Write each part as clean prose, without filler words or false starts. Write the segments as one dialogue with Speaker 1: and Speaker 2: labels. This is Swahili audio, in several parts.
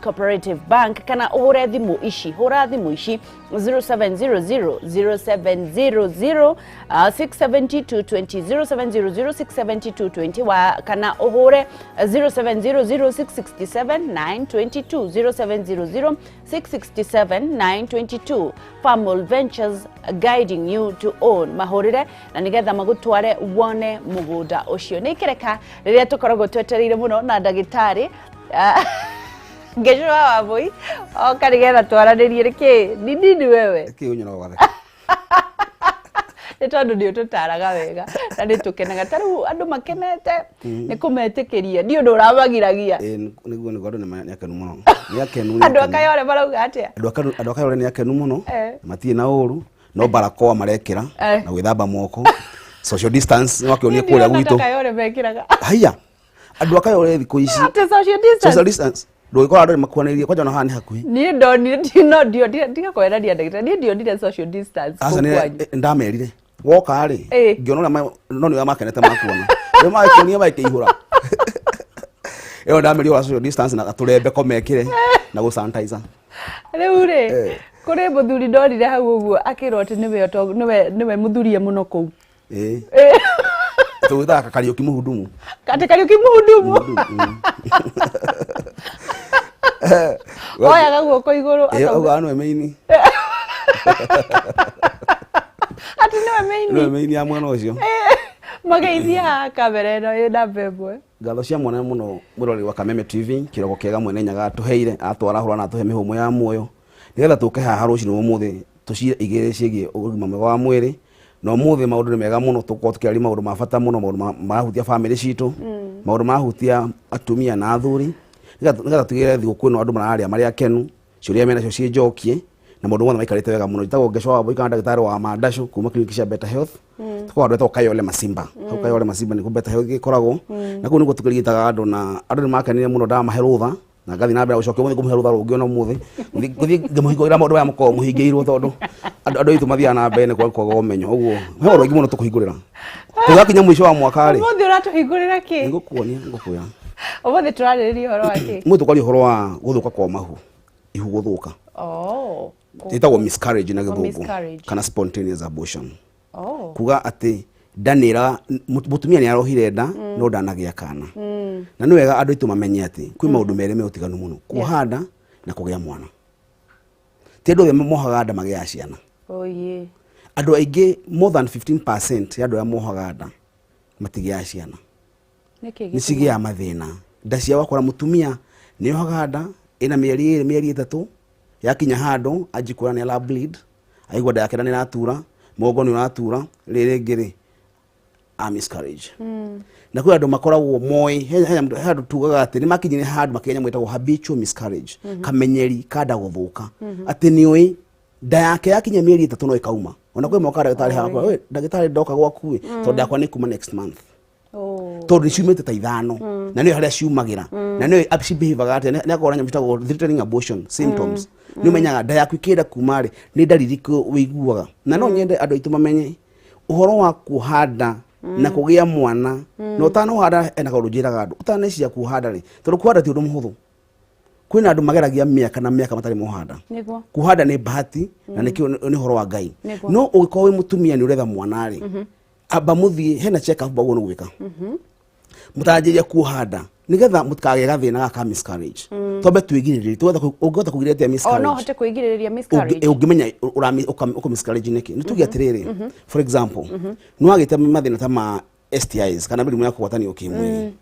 Speaker 1: Cooperative Bank kana uhure thimu ici hura thimu ici 0700 0700 67220 0700 67220 wa kana uhure 0700 667 922 0700 667 922 Family Ventures guiding you to own mahurire na nigetha magutware wone mugunda ucio ni kireka riria tukoragwo twetereire muno na ndagitari Ngechu wa Wambui okarigetha twaranirie riki ni nini wewe
Speaker 2: ki unyoro wathe
Speaker 1: etondu ndio tutaraga wega na nitukenaga taru andu makenete ni kumetikiria ndio ndo uramagiragia
Speaker 2: niguo ni godo ni akenu muno ni akenu
Speaker 1: andu akayore barauga atia
Speaker 2: andu akayore ni akenu muno matie na uru no barakoa marekira na gwithamba moko social distance ni wakionia kuria gwitu
Speaker 1: akayore mekiraga
Speaker 2: haya andu akayore thiku ici
Speaker 1: ate social distance
Speaker 2: Ndo ikora ndo makuaniriye kwa jana hani hakui
Speaker 1: ni ndo ndio ndigakwera ndia ndagita ni ndio ndire social distance
Speaker 2: asa ni ndamerire woka ri ngiona no ni makenete makuona yo maikunia maikeihura yo ndamerire wa social distance na turembe komekire na go sanitizer
Speaker 1: riu ri kuri muthuri ndorire hau uguo akiroti niwe muthurie muno kou
Speaker 2: tuthaka Kariuki muhudumu
Speaker 1: kate Kariuki muhudumu oya gaguo ko iguru
Speaker 2: akauga no meini
Speaker 1: ati no
Speaker 2: meini ya mwana ucio
Speaker 1: mageithia kamera no ina bebwe
Speaker 2: ngatho cia mwana muno murori wa Kameme TV kiroko kega mwene nyaga tuheire atwara hura na tuhe mihumo ya muoyo nigetha tuke haha rucini umuthi tucire igire cigie ugima mwega wa mwiri no muthi maundu ni mega muno tukwo tukirari maundu mabata muno maundu mahutia family citu maundu mahutia atumia na athuri nigatha tugire thigũkũ no andu mararia mari akenu ciuria mena cio cienjokie na maundu mothe maikarite wega muno itagwo Ngechu wa Wambui kana ndagitari wa Mandashu kuma clinic cia Better Health tukwa andu Kayole Masimba Kayole Masimba ni ku Better Health gikoragwo na ku niguo tukirigitaga andu na andu ni makenire muno ndamahe rutha na ngathi na mbere gucokia muthi kumuhe rutha rungi ona muthi guthi ngamuhingurira maundu ya mukoo muhingiirwo tondu andu itu mathia na mbere ni kwa umenyo uguo he oro ingi muno tukuhingurira tugakinya mwisho wa mwaka ri
Speaker 1: muthi uratuhingurira ki
Speaker 2: ngukuya
Speaker 1: umuthi turaririria horo waki
Speaker 2: muthi kwari horo wa guthuka kwa mahu ihu guthuka itagwo miscarriage na githungu kana spontaneous abortion kuga ati danira mutumia ni arohire nda no ndanagia kana na ni wega andu itu mamenye ati kwi maundu mere me utiganu muno kuhanda na kugia mwana tedo the mohaga nda magia ciana andu aingi more than 15% ya andu ya mohaga nda matigia ciana ni cigia mathina nda cia wakora mutumia ni ohaga nda ina mieri 3 yakinya hando ajikura ni la bleed aigwa nda yake ni natura mogo ni natura riri ngiri a miscarriage na kwa andu makoragwo moi handu tugaga ati ni makinyire handu makenya mwetagwo habitual miscarriage kamenyeri kada guthuka ati ni oi nda yake yakinya mieri 3 no ikauma ona kwe moka ndagitari hakwa we ndagitari ndoka gwaku to ndakwa ni kuma next month tondu ciumite ta ithano na niyo haria ciumagira na niyo abshibehavior ati ni akora nyamitago threatening abortion symptoms ni menyaga nda yaku ikira kumari ni dalili ku wiguaga na no nyende andu itu mamenye uhoro wa kuhanda na kugia mwana no tano hada ena korujiraga andu utaneciria kuhanda ri tondu kuhanda ti undu muhuthu kwina andu mageragia miaka na miaka matari muhanda kuhanda ni bahati na ni horo wa Ngai no ugiko wi mutumia ni uretha mwana ri aba muthie hena check up bago no gwika mutajiria kuhanda nigetha mutkage gathina gaka miscarriage tobe twigiriri tuwetha ungota kugirete miscarriage
Speaker 1: no hote kuigiriria miscarriage
Speaker 2: ungimenya uko miscarriage neki nitugia tiriri for example no agite mathina ta ma STIs kana mirimu ya kuwatani ukimwi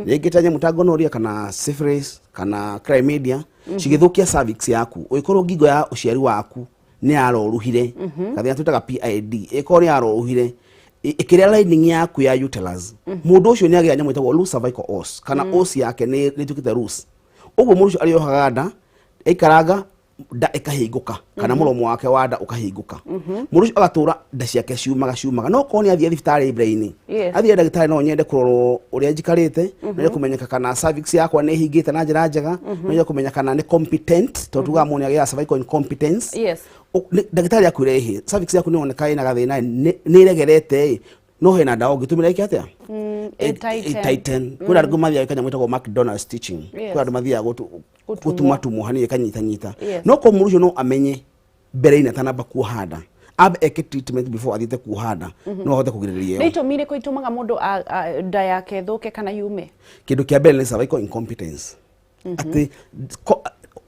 Speaker 2: Regitanya mutagonoria kana syphilis kana chlamydia cigithukia cervix yaku uikorwo ngingo ya uciari waku ni aroruhire kathia tutaga PID ikori aroruhire ikiria lining yaku ya uterus mundu ucio ni agia nyamu itagwo loose cervical os kana os yake ni tukite loose uguo mundu ari yohaga nda ikaranga nda ikahinguka kana muromo wake wa nda ukahinguka mundu ucio agatura nda ciake ciumaga no koni athie thibitari brain athie ndagitari no nyende kurorwo uria njikarite na kumenyeka kana cervix yakwa ni hingite na njira njega na kumenyeka kana ni competent to tuga moni agia cervical incompetence ndagitari akwire hi cervix yaku ni oneka ina gathina ni regerete no hena dawa gitumira iki atia tighten kuna argo mathia kanya mwitagwo McDonald's stitching kuna argo mathia gutumatumu hani kanyita no ko murujo no amenye mbere ina tanamba kuhanda ab eke treatment before athite kuhanda no hote kugiriria
Speaker 1: yo nito mire ko itumaga mundu nda yake thuke kana yume
Speaker 2: kindu kia mbere ni cervical incompetence ati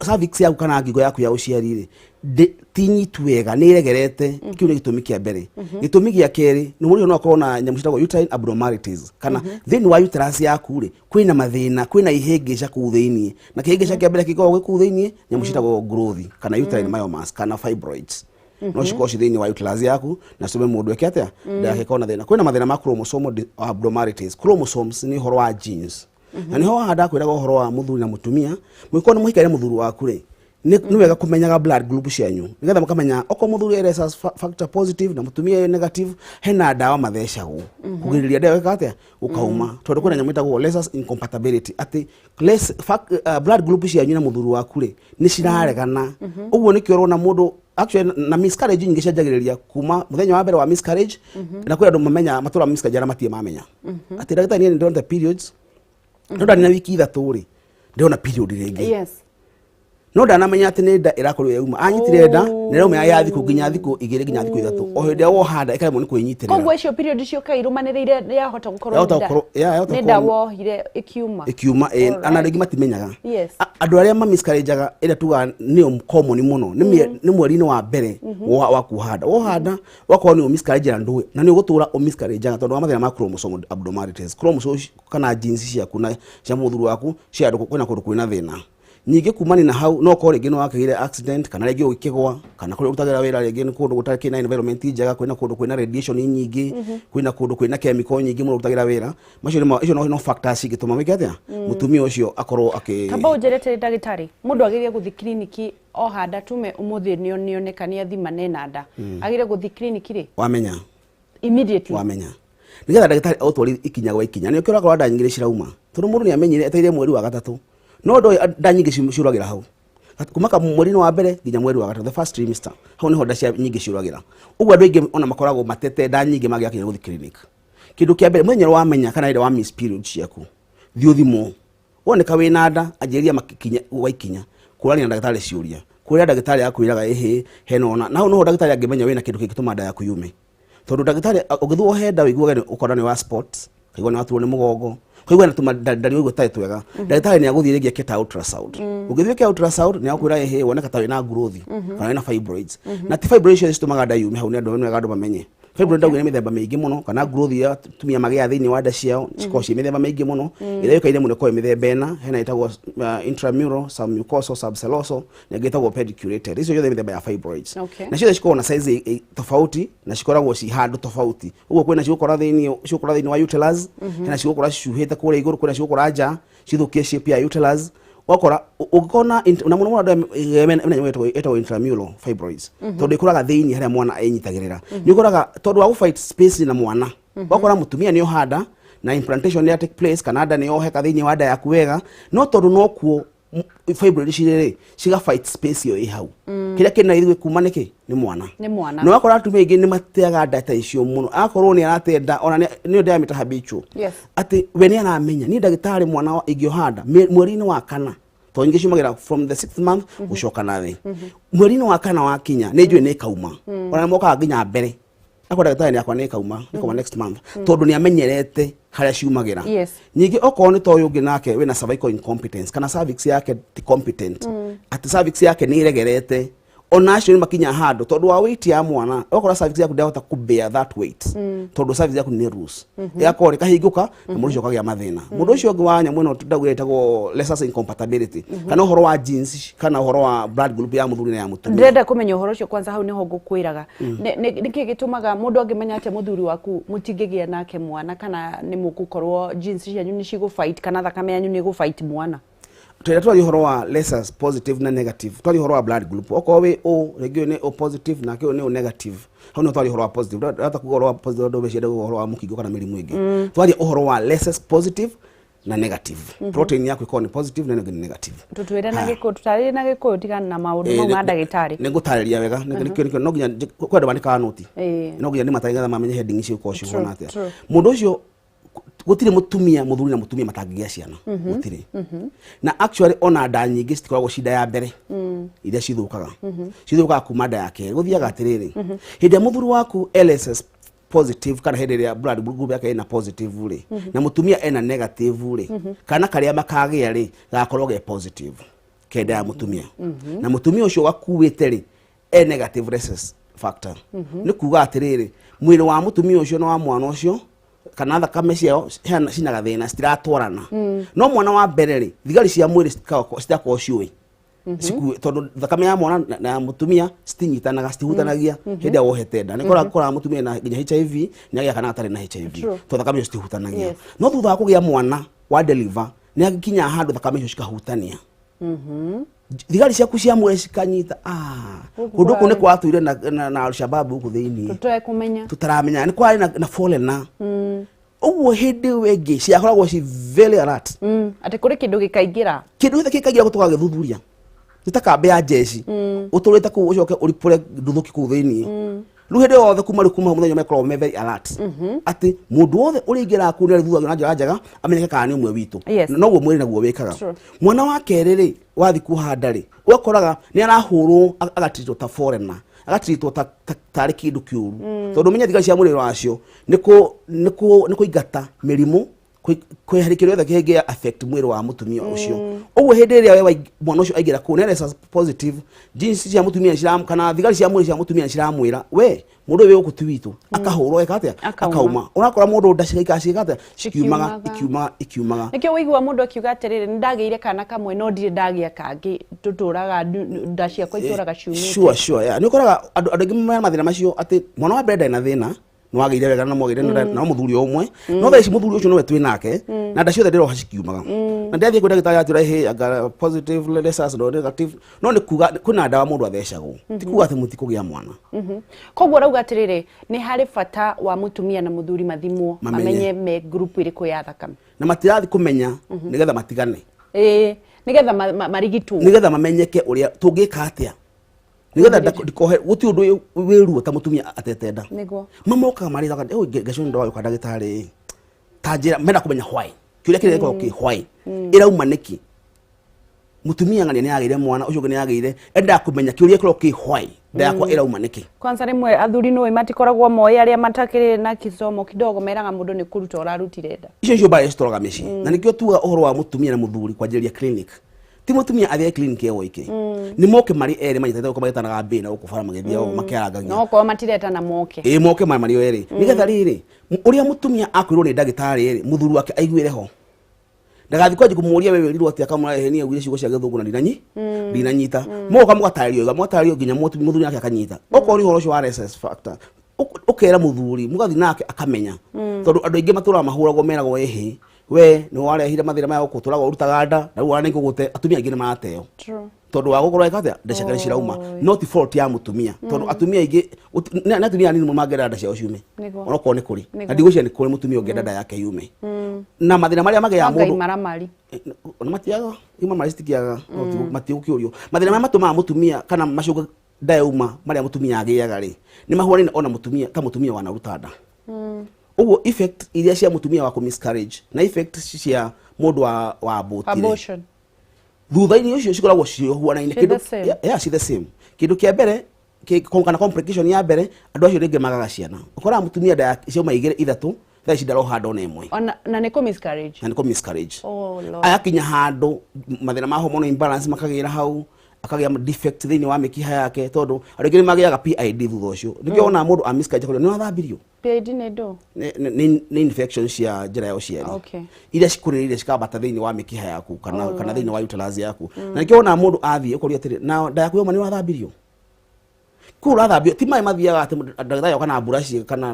Speaker 2: cervix yaku kana ngingo yaku ya uciari ri tinyitu wega ni iregerete kiu ni gitumi kia mbere gitumi gia keri ni muri no akorwo na nyamu citagwo uterine abnormalities kana thini wa uterus yaku ri kwina mathina kwina ihengeca ku thiini na kihengeca kia mbere kikorwo ku thiini nyamu citagwo growth kana uterine myomas kana fibroids no cikoci thiini wa uterus yaku na citume mundu eke atia ndake kona thina kwina mathina ma chromosomal abnormalities chromosomes ni horo wa genes na niho hada kwiraga horo wa muthuri na mutumia mwikona muhikaire muthuri waku ri ni wega kumenyaga blood group cianyu nigetha mukamenya oko muthuri ere factor positive na mutumia negative hena dawa mathecagwo kugiriria dawa katia ukauma tondu kwina nyamu itagwo less incompatibility ati less blood group cianyu na muthuri waku ri ni ciraregana uguo ni kioro na mundu actually na miscarriage nyingi cianjagiriria kuma muthenya wa mbere wa miscarriage na kwira andu mamenya matura miscarriage ara matie mamenya ati ndagitari ni ndonte periods ndoda na wiki 3 ri ndona period ringi
Speaker 1: yes
Speaker 2: no ndanamenya ati ni nda irakorwo yauma anyitire nda niraume ya thiku nginya thiku igire nginya thiku 3 o hindi wo handa ikaremwo ni kwinyitirira
Speaker 1: kogwo icio period cio kairumanirire ya hota gukorwo nda nda wohire ikiuma
Speaker 2: ana rigi matimenyaga
Speaker 1: yes
Speaker 2: andu aria mamiscarriageaga ira tuga ni common muno ni mweri-ini wa mbere wa kuhanda wo handa wakorwo ni miscarriage na ndu na ni ugutura miscarriageaga tondu wa mathina ma chromosomal abnormalities chromosomes kana genes ciaku na cia muthuru waku cia andu kwina kundu kwina thina nyingi kumani na hau no ko rigi no akigire accident kana rigi ukigwa kana kuri utagira wira rigi ni kundu gutari kina environment njega kwina kundu kwina radiation nyingi kwina kundu kwina chemical nyingi mu utagira wira macio icio no factors igituma migatia mutumia ucio akorwo
Speaker 1: kamba ujerete ndagitari mundu agirie guthi kliniki o handa tume umuthi nionekania thima nena nda agirie guthi kliniki ri
Speaker 2: wamenya
Speaker 1: immediately
Speaker 2: wamenya nigetha ndagitari autori ikinya gwa ikinya ni ukira kwa nda nyingire cirauma tondu mundu ni amenyire eteire mweri wa gatatu no ndo nda nyingi ciuragira hau kumaka mweri wa mbere nginya mweri wa gatatu the first trimester hau ni honda cia nyingi ciuragira ugu andu ingi ona makoragwo matete nda nyingi magia kinya guthi clinic kindu kia mbere mwenye wamenya kana ida wa miss period ciaku thio thimo woneka wina nda anjiria makinya wa ikinya kurania ndagitari ciuria kuria ndagitari akwiraga ehe hena ona na no ndagitari angimenya wina kindu kingituma nda yaku yume tondu ndagitari ugithuo henda wiguaga ukorani wa sports kaigwa ni watu ni mugongo kaigwa natuma ndari wigwa tai twega ndagitari ni aguthirigia keta ultrasound ugithio ultrasound ni akwira ehe woneka tawe na growth kana na fibroids na ti fibroids cistumaga nda yume hau ni andu wega andu bamenye fibroid ndagwira mithemba mingi muno kana growth ya tumia magia thiini wa nda ciao cikoci mithemba mingi muno ira yukaine muno kwa mithemba ena hena itagwo intramural submucosal subcallosal na gitagwo pediculated icio yothe mithemba ya fibroids na cio cikona size tofauti na cikoragwo ci handu tofauti uguo kwina cikora thiini wa uterus hena cikora ciuhite kure iguru kwina cikora nja cithukie shape ya uterus wakora ukona na muno muno mena nyweto eto intramural fibroids tondu ikuraga thiini haria mwana enyitagirira ni ukuraga tondu wa fight space na mwana wakora mutumia ni ohanda na implantation ya take place kanada ni oheka thiini wa nda yaku wega no tondu no kuo fibroid cirere ciga fight space yo ihau kira kina ithwe kuma niki ni mwana no wakora atumia ingi ni mateaga data icio muno akorwo ni aratenda ona ni diameter habitual ati we ni anamenya ni ndagitari mwana ingiohanda mweri-ini wa kana to ingi ciumagira from the 6th month gucoka nathi mweri-ini wa kana wa kinya ni njui ni kauma ona moka nginya mbere akwa ndagitari yakwa ni kauma ni kuma next month tondu ni amenyerete haria ciumagira nyingi okorwo ni toyo ungi nake wina cervical incompetence kana cervix yake ti competent ati cervix yake ni iregerete ona acio ni makinya handu tondu wa weight ya mwana okorwo cervix yaku ndahota kubear that weight tondu cervix yaku ni loose yakore kahinguka na mundu ucio kagia mathina mundu ucio ungi wa nyamu ino ndagwetagwo less incompatibility kana uhoro wa genes kana uhoro wa blood group ya muthuri na ya mutumia
Speaker 1: ndenda kumenya uhoro ucio kwanza hau niho ngukwiraga niki gitumaga mundu angimenya ate muthuri waku mutingigia nake mwana kana ni mugukorwo genes cianyu ni cigufight kana thakame yanyu ni gufight mwana
Speaker 2: twari uhoro wa less positive na negative twari uhoro wa blood group oko we o regio ni o positive na kio ni o negative hau no twari uhoro wa positive hata kugoro wa positive ndo beshede uhoro wa mukigo kana mirimu ingi twari uhoro wa less positive na negative. Protein yaku iko ni positive na negative.
Speaker 1: Tutwire na giko tutarire na giko tigana na maundu mau ma ndagitari.
Speaker 2: Ningutariria wega nikyo no ginya kwenda bandika noti. No ginya ni mataiga mamenye heading icio ko cio na atia. Mundu ucio gutire mutumia muthuri na mutumia matangigia ciana gutire. Na actually ona nda nyingi citikoragwo shida ya mbere iria cithukaga. Cithukaga kuma nda yake guthiaga atiriri. Hĩndĩ muthuri waku LSS positive kana hĩndĩ ĩrĩa blood group yake ina positive ri na mutumia ena negative ri kana karia makagia ri gakorwo ge positive kenda ya mutumia na mutumia ucio wakuwite ri negative rhesus factor ni kuga atiriri mwiri wa mutumia ucio no wa mwana ucio kana thakame ciao cina gathina citiratwarana no mwana wa mbere ri thigari cia mwiri citakwo ciui siku tondu thakame ya mwana na mutumia stinyitanaga stihutanagia hĩndĩ wohete nda nikora mutumia na ginya HIV ni agia kana atari na HIV to thakame stihutanagia no thutha wa kugia mwana wa deliver ni agikinya handu thakame icio cikahutania thigari ciaku cia mwiri cikanyita kundu kune kwatuire na Al-Shabaab huku thiini tutaramenya ni kwari na foreigner uguo hindi wengi ciakoragwo ci very alert
Speaker 1: ati kuri kindu gikaingira
Speaker 2: gutuka githuthuria nitakambe ya jeshi uturite ku ucoke uripure nduthuki ku thiini riu hindi yothe kuma muthenya mekorwo me very alert ati mundu wothe uringira ku ne thuthuagio na njira njega amenyeke kana ni umwe witu no guo mwiri naguo wikaga mwana wa keriri wathi kuhanda ri ukoraga ni arahurwo agatirwo ta foreigner agatirwo ta kindu kiuru tondu menya thigari cia mwiri wacio niko igata mirimu kwiharikiro yothe kenge affect mwiri wa mutumia ucio uguo hindi ria we mwana ucio aigira ku nene positive genes cia mutumia ciram kana thigari cia mwiri cia mutumia ciramwira we mundu we ukutuwitu akahurwo ekatia akauma urakora mundu ndashika cigata ikiumaga
Speaker 1: nikio wigwa mundu akiuga atiriri ndageire kana kamwe no ndire ndagia kangi tuturaga ndashia kwa ituraga ciumite
Speaker 2: sure yeah nikoraga andu angi mathina macio ati mwana wa mbere na thina nwageire wega na mwagire na muthuri omwe no thaici muthuri ucio no wetwe nake na ndacio the ndiro hacikiumaga na ndathie kwenda gitari atira he aga positive rhesus no negative no ni kuga kuna ndawa mundu athecagwo ti kuga ati muti kugia mwana
Speaker 1: koguo rauga atiriri ni hari fata wa mutumia na muthuri mathimwo amenye me group iriku ya thakame
Speaker 2: na matirathi kumenya nigetha matigane
Speaker 1: nigetha marigitwo
Speaker 2: nigetha mamenyeke uria tungika atia nigetha ndikohe guti undu wiruo ta mutumia atetenda
Speaker 1: niguo
Speaker 2: mamoka mari thaka ngecu ndo kwa ndagitari tanjira mena kumenya why kiuria kire ko why irauma niki mutumia ngani ni agire mwana ucio ngani agire enda kumenya kiuria kiro why ndakwa irauma niki
Speaker 1: kwanza rimwe athuri no imatikoragwo moya aria matakire na kisomo kidogo meraga mundu ni kuruta urarutire nda
Speaker 2: icio ba estroga mici na nikio tuga uhoro wa mutumia na muthuri kwa jeria clinic ti mutumia athie clinic yao iki ni moke mari ere manyitete ko magitanaga mbina ukufara magithia o makiaragagia
Speaker 1: no ko matireta na moke
Speaker 2: moke mari ere nigetha riri uria mutumia akwirwo ni ndagitari ere muthuru wake aiguire ho ndagathi kwaje kumuria wewe rirwo atia kamura he ni agwire cigo cia githungu na dinanyita moka mugatario ginya muthuri nake akanyita okori horo cio wa RSS factor ukera muthuri mugathi nake akamenya tondu andu aingi matura mahuragwo meragwo ehe we ni warehire mathira maya ukuturaga urutaga nda na wana ngugute atumia aingi ni mateo tondu wa gukorwo ekatia ndacakari cirauma not fault ya mutumia tondu atumia aingi na atumia nini mumagera nda ciao ciume onoko ni kuri na ndigwicia ni kuri mutumia ungenda nda yake yume na mathira maria mage ya mundu
Speaker 1: maramari
Speaker 2: ona matiaga ima maristikiaga matiukiurio mathira maria matuma mutumia kana macuga nda yauma maria mutumia agiaga ri ni mahuana ona mutumia ta mutumia wana rutada ugo effect iria cia mutumia wa miscarriage na effect cia mundu wa
Speaker 1: abortion
Speaker 2: thutha-ini ucio cikoragwo cihuanaine kindu ci the same kindu kia mbere kana complication ya mbere andu acio ringi magaga ciana ukora mutumia nda ciauma igire ithatu thaici ndarohanda ona imwe
Speaker 1: na ni miscarriage
Speaker 2: oh lord ayakinya handu mathina ma hormone imbalance makagira hau akagia defect thini wa mikiha yake tondu arigiri magiaga PID thutha ucio nikio ona mundu amiscarriage ko ni wathambirio PID
Speaker 1: ne do
Speaker 2: ni infection cia njira ya uciari iria cikuririire cikabata thini wa mikiha yaku kana thini wa uterus yaku na nikio ona mundu athie ukoria atiri na nda yaku yoma ni wathambirio kura thabio ti mai mathiaga ati ndagitari kana burashi kana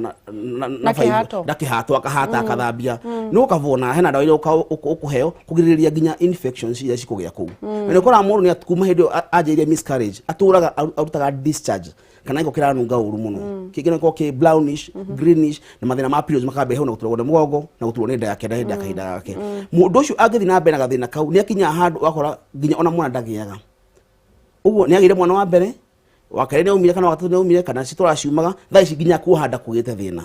Speaker 2: na kihato akahata akathambia no kavona hena ndawa ile ukuheo kugiriria ginya infections iria cikugia kuu na kora mundu ni atkuma hindi ajiria miscarriage aturaga arutaga discharge kana iko kira nunga uru muno kigena ko ke brownish greenish na mathina ma periods makabe heuna guturwo ne mugongo na guturwo ne nda yake na hindi akahinda yake mundu ucio agithi na mbere na gathina kau ni akinya handu akora ginya ona mwana ndagiaga uguo ni agire mwana wa mbere wakare ne umire kana wakatu ne umire kana citora ciumaga thaa ici ginya kuhanda kugite thina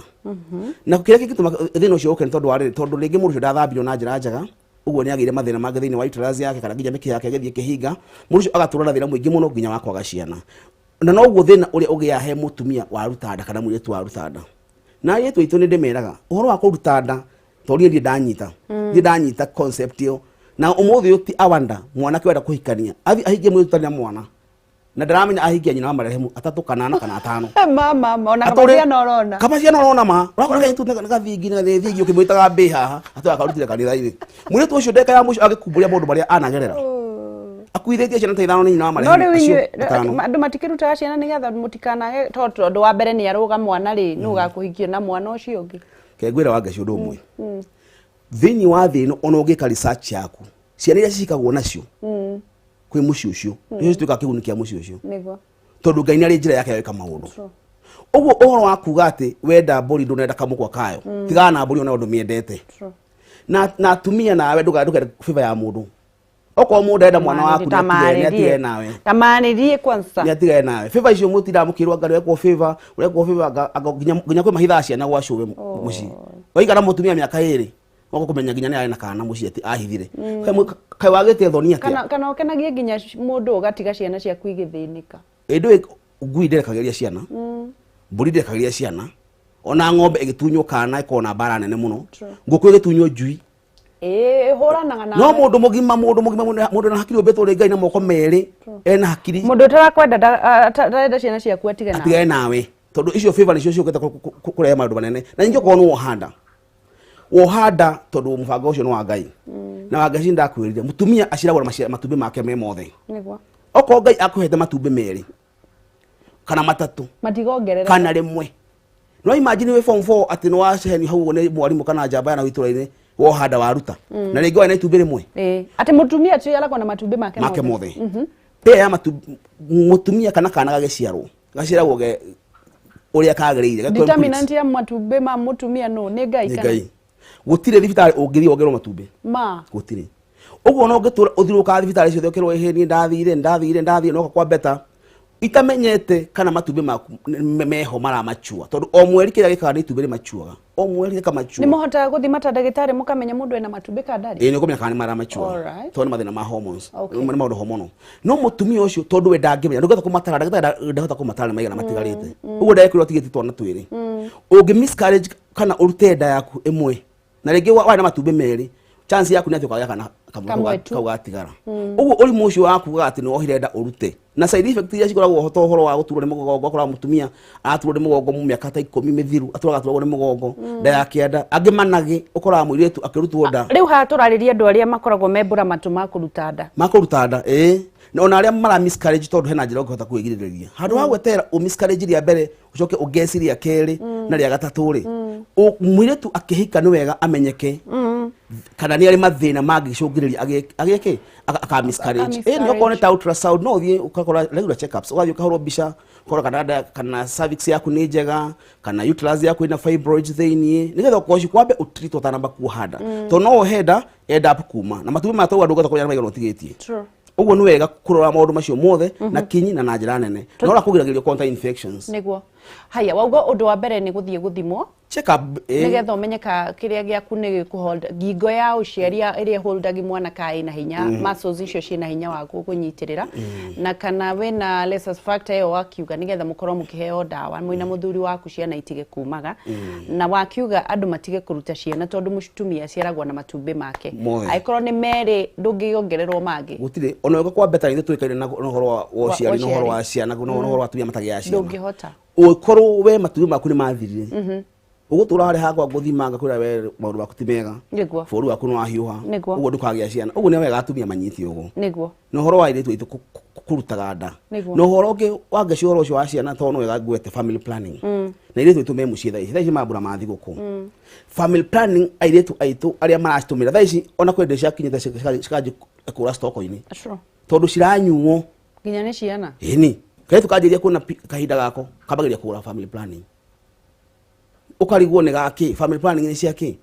Speaker 2: na kire kigituma thina ucio ukene tondu ringi mundu ndathambio na njira njaga uguo ni agire mathina mangĩ thĩinĩ wa uterus yake kana ginya mĩkiha yake gĩthiĩ kĩhinga mũndũ ũcio agaturwo na thĩna mũingĩ mũno ginya wa kwaga ciana na no guo thĩna ũrĩa ũgĩa he mũtumia wa ruta nda kana mũirĩtu wa ruta nda na airĩtu aitũ nĩ ndĩmeraga ũhoro wa kũruta nda tondũ niĩ ndanyita concept ĩyo na ũmũthĩ ũyũ ti awanda mwanake wenda kũhikania ahingie mũirĩtu na mwana na ndaramenya ahingia nyina wa marehemu atatu kana kana atano
Speaker 1: mama ona kabaciana orona ma urakora gaitu gathingi na thingi ukimwitaga mbi haha atwa karutire kanitha-inĩ mũirĩtu ũcio ndeka ya mũico agĩkumbũria mũndũ marĩa anagerera akuithĩtie ciana ta ithano nĩ nyina wa marehemu andũ matikĩrutaga ciana nĩgetha mũtikanage tondũ wa mbere nĩ arũga mwana rĩ nũ gakũhikio na mwana ũcio ũngĩ
Speaker 2: kengwĩra wangeci ũndũ ũmwe thĩinĩ wa thĩ ĩno ona ũngĩka research yaku ciana iria cikagwo nacio kwi muci ucio nĩ cituĩka kĩguni kĩa muci ucio nĩguo tondũ Ngai nĩ arĩ njĩra yake ya gwĩka maũndũ ũguo ũhoro wa kuga atĩ wenda mbũri ndũnenda kamũkwa kayo tigana na mbũri ona ũndũ mĩendete na atumia nawe ndũkende favor ya mũndũ okorwo mũndũ enda mwana waku nĩ atigane nawe
Speaker 1: tamanĩrie kwanza
Speaker 2: nĩ atigane nawe favor icio mũtira mũkĩrwo Ngai wekwo favor nginya kwĩ mahitha ciana gwacũwe mũciĩ waigana mũtumia mĩaka 2 wako kumenya ginya ni na kana muci ati ahithire kai wagete thonia kia
Speaker 1: kana okenagie ginya mundu ugatiga ciana cia kuigithinika
Speaker 2: endo ngui ndekageria ciana mburi ndekageria ciana ona ng'ombe igitunywo kana ikona bara nene muno nguku igitunywo njui
Speaker 1: horanaga na
Speaker 2: no mundu mugima mundu na hakiri obeto Ngai na moko meri ena hakiri
Speaker 1: mundu tarakwenda tarenda ciana cia ku atigana
Speaker 2: nawe tondu icio favor nicio cioketa kurehe maundu manene na ninjo kono wohanda tondu mubango ucio ni wa Ngai na wa Ngai ndakwirire mutumia aciragwo na matumbi make me mothe niguo oko Ngai akuhete matumbi meri kana matatu
Speaker 1: matigongerera
Speaker 2: kana rimwe no imagine we form 4 ati no waceheni hau ne mwarimu kana njamba yana wituraine wohanda waruta na ringi wa na itumbi rimwe
Speaker 1: ati mutumia acio alakwa na matumbi make
Speaker 2: mothe pe ya mutumia kana gagiciarwo gaciragwo ge uria kagiriire
Speaker 1: determinant ya matumbi ma mutumia no ni Ngai kana
Speaker 2: gutire thibitari ungiri ongerwo matumbi gutire uguo no ngitura uthiruka thibitari cio thokirwo iheni ndathire no kwa beta itamenyete kana matumbi meho mara machua tondu o mweri kira gikaga ni itumbĩ machuaga o mweri kama machua
Speaker 1: ni muhota guthima ta ndagitari mukamenya mundu ena matumbi kadari
Speaker 2: ni kumenya kana ni mara machua tondu mathina ma hormones ni maundu hormonal no mutumia ucio tondu we ndangimenya ndugatha kumatara ndagitari ndahota kumatara maigana matigarite uguo ndekirwo tigiti twana twiri ungi miscarriage kana urute nda yaku imwe na ringi wa na matumbi meri chance yaku ni ati ukagĩa kana kamwe gatigara uguo ũrimũ ũcio waku ati no ohire nda urute na side effect iria cikoragwo hoto horo wa guturwo ni mugongo akora mutumia aturwo ni mugongo mu miaka ta 10 mithiru aturaga turwo ni mugongo nda yake nda angimanage ukora muiritu akirutwo nda
Speaker 1: riu ha turariria andu aria makoragwo membura matu makuruta nda
Speaker 2: na ona aria mara miscarriage tondu hena njira ũngĩhota kwĩgirĩrĩria handu ha gwetera miscarriage ria mbere ucoke ugeciria keri na ria gatatu ri muiritu akihika ni wega amenyeke kana ni ari mathina mangĩcũngĩrĩria agĩke aka miscarriage ni okone ta ultrasound no thie ukakora regular checkups ugathie ukahoro bica ukora kana cervix yaku ni njega kana uterus yaku ina fibroids thĩinĩ nigetha ukoci kwambe utreat utanamba kuhanda to no henda end up kuma na matumbi matau andu gatha kunyana maigana utigitie uguo ni wega kurora maundu macio mothe na kinyi na njira nene no ra kugiragĩrĩria contact infections
Speaker 1: niguo haya wauga undu wa mbere ni guthie guthimwo
Speaker 2: check up
Speaker 1: nigetha umenyeka kiria giaku ni gikuhold ngingo ya uciaria iria holdagi mwana kai na hinya muscles icio ciina hinya wa kunyitirira na kana wena rhesus factor yo wakiuga nigetha mukorwo mukiheo dawa mwina muthuri waku ciana itige kumaga na wakiuga andu matige kuruta ciana tondu mutumia ciaragwo na matumbi make aikorwo ni meri ndungiongererwo mangi
Speaker 2: gutire ona yoka kwa beta ithu twikaire na horo wa ciari no horo wa ciana no horo wa atumia matagĩa ciana
Speaker 1: ndungihota
Speaker 2: ukorwo we matumbi maku ni mathirire ugutura hari hakwa nguthimanga kwira we maundu maku ti mega bũrũri waku no ahiuha uguo ndukagĩa ciana uguo nĩ wega atumia manyiti uguo niguo no horo wa airĩtu aitũ kurutaga nda no horo ũngĩ wange cioro ũcio wa ciana tondũ no wega ngwete family planning na airĩtu aitũ me mũciĩ thaa ici mambura ma thigũkũ family planning airĩtu aitũ arĩa maracitũmĩra thaa ici ona kwenda ciakinyĩte cikanjĩ kũra stoko-inĩ tondũ ciranyuo nginya nĩ ciana ĩni kaitũ kanjĩria kuona kahinda gako kambagĩria kũgũra family planning ukarigwo nĩ gaki family planning nĩ ciaki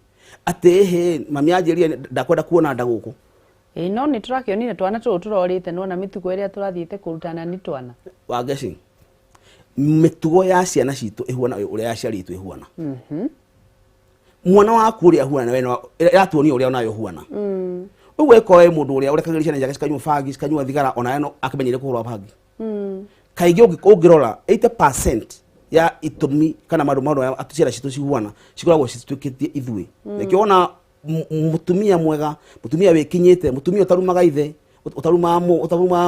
Speaker 2: atĩ he mami anjĩria ndakwenda kuona nda gũkũ no nĩ turakĩonire twana tũrũ tũrorĩte nona mĩtugo ĩrĩa tũrathiĩte kũrutana nĩ twana wangeci mĩtugo ya ciana citũ ĩhuana ũrĩa yaciarĩtwo ĩhuana mwana waku ũrĩa ahuana we no ĩratuonia ũrĩa onayo ũhuana ũguo ĩkoe mũndũ ũrĩa ũrekagĩria ciana ciake cikanyua bagi cikanyua thigara ona no akĩmenyire kũhũra bagi kaingĩ ũngĩrora 80% ya itumi kana maũndũ atuciara citũ cihuana cikoragwo cituĩkĩtie ithuĩ nĩkĩo ona mutumia mwega mutumia wĩkinyĩte mutumia ũtarumaga ithe ũtaruma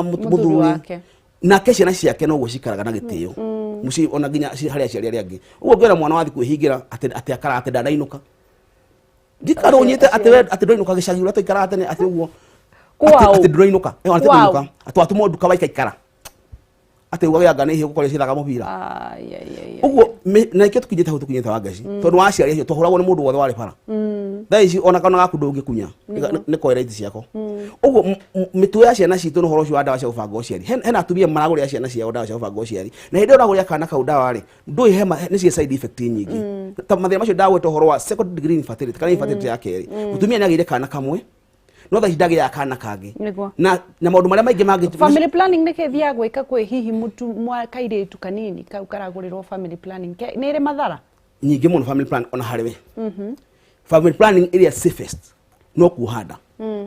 Speaker 2: mũthuri nake ciana ciake no gucikaraga na gĩtĩo muci ona nginya harĩa aciari arĩa angĩ ũguo ngĩra mwana wathi kwĩhingĩra atĩ akara atĩ ndanainũka ndikaro nyite atĩ ndũinũka gĩcagi ũrĩa tũikara tene atĩ ũguo atĩ ndũinũka atĩ ndũinũka atwatũmwo nduka waikaikara ate ugaganga nĩ hiyo gũkorwo cithaga mũbira ũguo na ikĩo tukinyĩte hau tukinyĩte Wangeci tondũ waciari acio tũhũragwo nĩ mũndũ wothe warĩ bara thaa ici ona kana gaku ndũngĩkunya nĩ koera iti ciako ũguo mĩtugo ya ciana citũ no horo ũcio wa ndawa cia gũbanga ũciari hena atumia maragũrĩra ciana ciao ndawa cia gũbanga ũciari na hĩndĩ ĩyo ũragũrĩra kana kau ndawa rĩ ndũĩ he nĩ cia side effect nyingĩ ta mathĩna macio ndagweta ũhoro wa second degree infertility kana infertility ya kerĩ mũtumia nĩ agĩire kana kamwe no tha hindage ya kana kangĩ na maũndũ marĩa maingĩ mangĩ family planning nĩ kĩthia gwĩka kwĩ hihi mũtu kairĩtu kanini kau karagũrĩrwo family planning nĩ ĩrĩ mathara nyingĩ mũno family planning ona harĩ we family planning ĩrĩa safest no kuhanda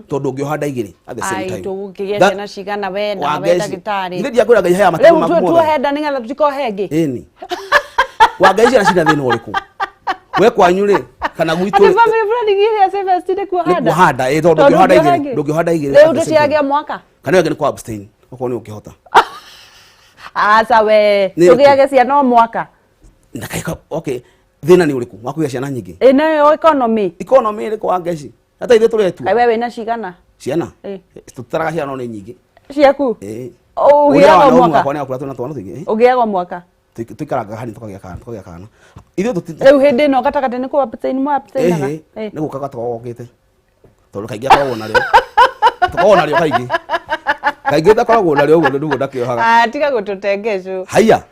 Speaker 2: tondũ ũngĩhanda igĩrĩ at the same time ai tũkĩgĩa ciana cigana we na we ndagĩtarĩ ithe ndiakwĩra ngai haya matũma maku mothe tuohenda nĩgetha tũtikohe ĩngĩ ĩni Wangeci ciana cina thĩna ũrĩkũ we kwanyu rĩ kana gwitũ family planning ĩrĩa safest nĩ kuhanda tondũ ndũngĩhanda igĩrĩ rĩu tũciagia mwaka kana wengĩ nĩ kwa abstain okorwo nĩ ũkĩhota aca we tũgĩage ciana mwaka ndakaika okay thĩna nĩ ũrĩkũ wakũgĩa ciana nyingĩ nayo economy ĩrĩkũ Wangeci hata ithe tũretua ai wewe na cigana ciana tutaraga ciana no nĩ nyingĩ ciaku ũgĩaga mwaka kwa nĩ akũra twana tũingĩ ũgĩaga mwaka tuikaraga hani tukagĩa kana ithuĩ rĩu hĩndĩ ĩno gatagatĩ nĩ kwa abstain mwa abstainaga nĩ gũkaga tũgokĩte tondũ kaingĩ akoragwo narĩo kaingĩ takoragwo narĩo ũguo nĩguo ndakĩohaga tiga gũtũte Ngechu haiya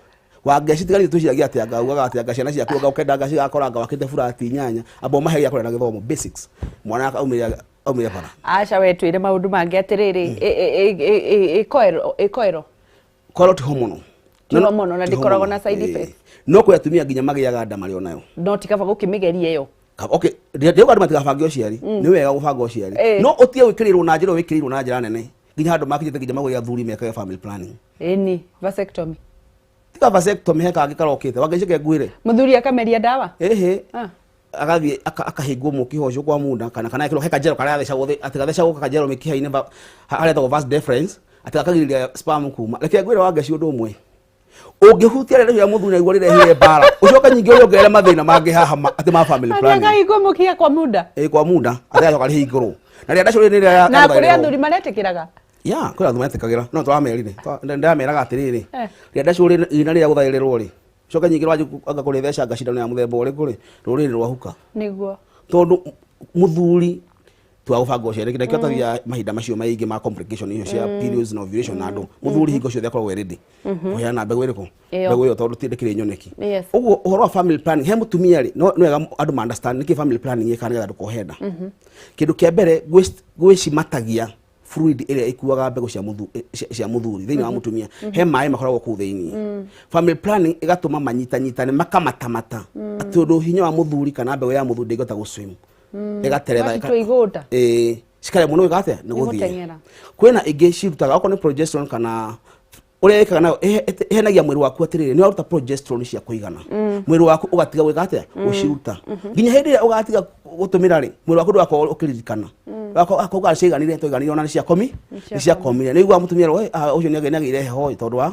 Speaker 2: Wangeci tigarĩ tũciragia atĩ angaugaga atĩ anga ciana ciaku ũkenda ngaci gakoranga wakĩte burati nyanya amba maheria kũrĩa na gĩthomo basics mwana aumĩre bara aca we twĩre maũndũ mangĩ atĩrĩrĩ ĩkoero ti homono na ndikoragwo na side effects no kwa atumia nginya magĩaga nda marĩ onayo no tikaba gũkĩmĩgeria ĩyo okay ndio andũ matigabange ũciari nĩ wega gũbanga ũciari no ũtige wĩkĩrĩrwo na njĩra wĩkĩrĩrwo na njĩra nene nginya andũ makinyĩte nginya magũrĩa athuri mekaga family planning ĩni vasectomy tika vasectomy he kangĩ karokĩte Wangeci ngwĩre mũthuri akameria ndawa agathiĩ akahingwo mũkiha ũcio kwa munda kana ekĩrwo he kanjero karĩa athecagwo atĩ gathecagwo kanjero mĩkiha-inĩ harĩa etagwo vas deferens atĩ akagirĩrĩria sperm kuma reke ngwĩre Wangeci ũndũ ũmwe ũngĩhutia rĩrĩa ya mũthuri naigua rĩrehire mbara ũcoka nyingĩ ũyongerera mathĩna mangĩ hahama atĩ ma family planning akahingwo mũkiha kwa munda kwa munda atĩacoka rĩhingũrwo na rĩrĩa ndacũrĩ rĩrĩa na kũrĩa athuri maretĩkĩraga ya kũrĩa athuri maretĩkagĩra no tũramerire ndĩrameraga atĩrĩrĩ rĩrĩa ndacũrĩ ina rĩrĩa gũthaĩrĩrwo rĩ coka nyingĩ rwanjũ anga kũrĩtheca ngacindano ya mũthemba ũrĩkũ rĩ rũrĩrĩ rwahuka nĩguo tondũ mũthuri twagũbanga ũciari kĩrĩa kĩotagia mahinda macio maingĩ ma complication icio cia periods na ovulation na andũ mũthuri hingo ciothe akoragwo ready kũheana mbegũ ĩrĩkũ mbegũ ĩyo tondũ ndĩkĩrĩ nyoneki ũguo ũhoro wa family planning he mũtumia rĩ no wega andũ ma understand nĩkĩ family planning ĩka nĩgetha ndũkohenda kĩndũ kĩa mbere gwĩcimatagia fluid ĩrĩa ĩkuaga mbegũ cia mũthuri thĩinĩ wa mũtumia he maĩ makoragwo kũu thĩinĩ family planning ĩgatũma manyitanyitane makamatamata atĩ ũndũ hinya wa mũthuri kana mbegũ ya mũthuri ndĩngĩhota gũswim ĩgateretha cikare mũno ĩgatĩa nĩ gũthiĩ kwĩna ĩngĩ cirutaga okorwo nĩ progesterone kana ũrĩa ĩkaga nayo ĩhenagia mwĩrĩ waku atĩrĩrĩ nĩ waruta progesterone cia kũigana mwĩrĩ waku ũgatiga gwĩka gũciruta nginya hĩndĩ ĩrĩa ũgatiga gũtũmĩra rĩ mwĩrĩ waku ndũgakorwo ũkĩririkana akauga ciganire tũiganire ona nĩ ciakomire nĩ igua mũtumia ũcio nĩ agĩire heho tondũ wa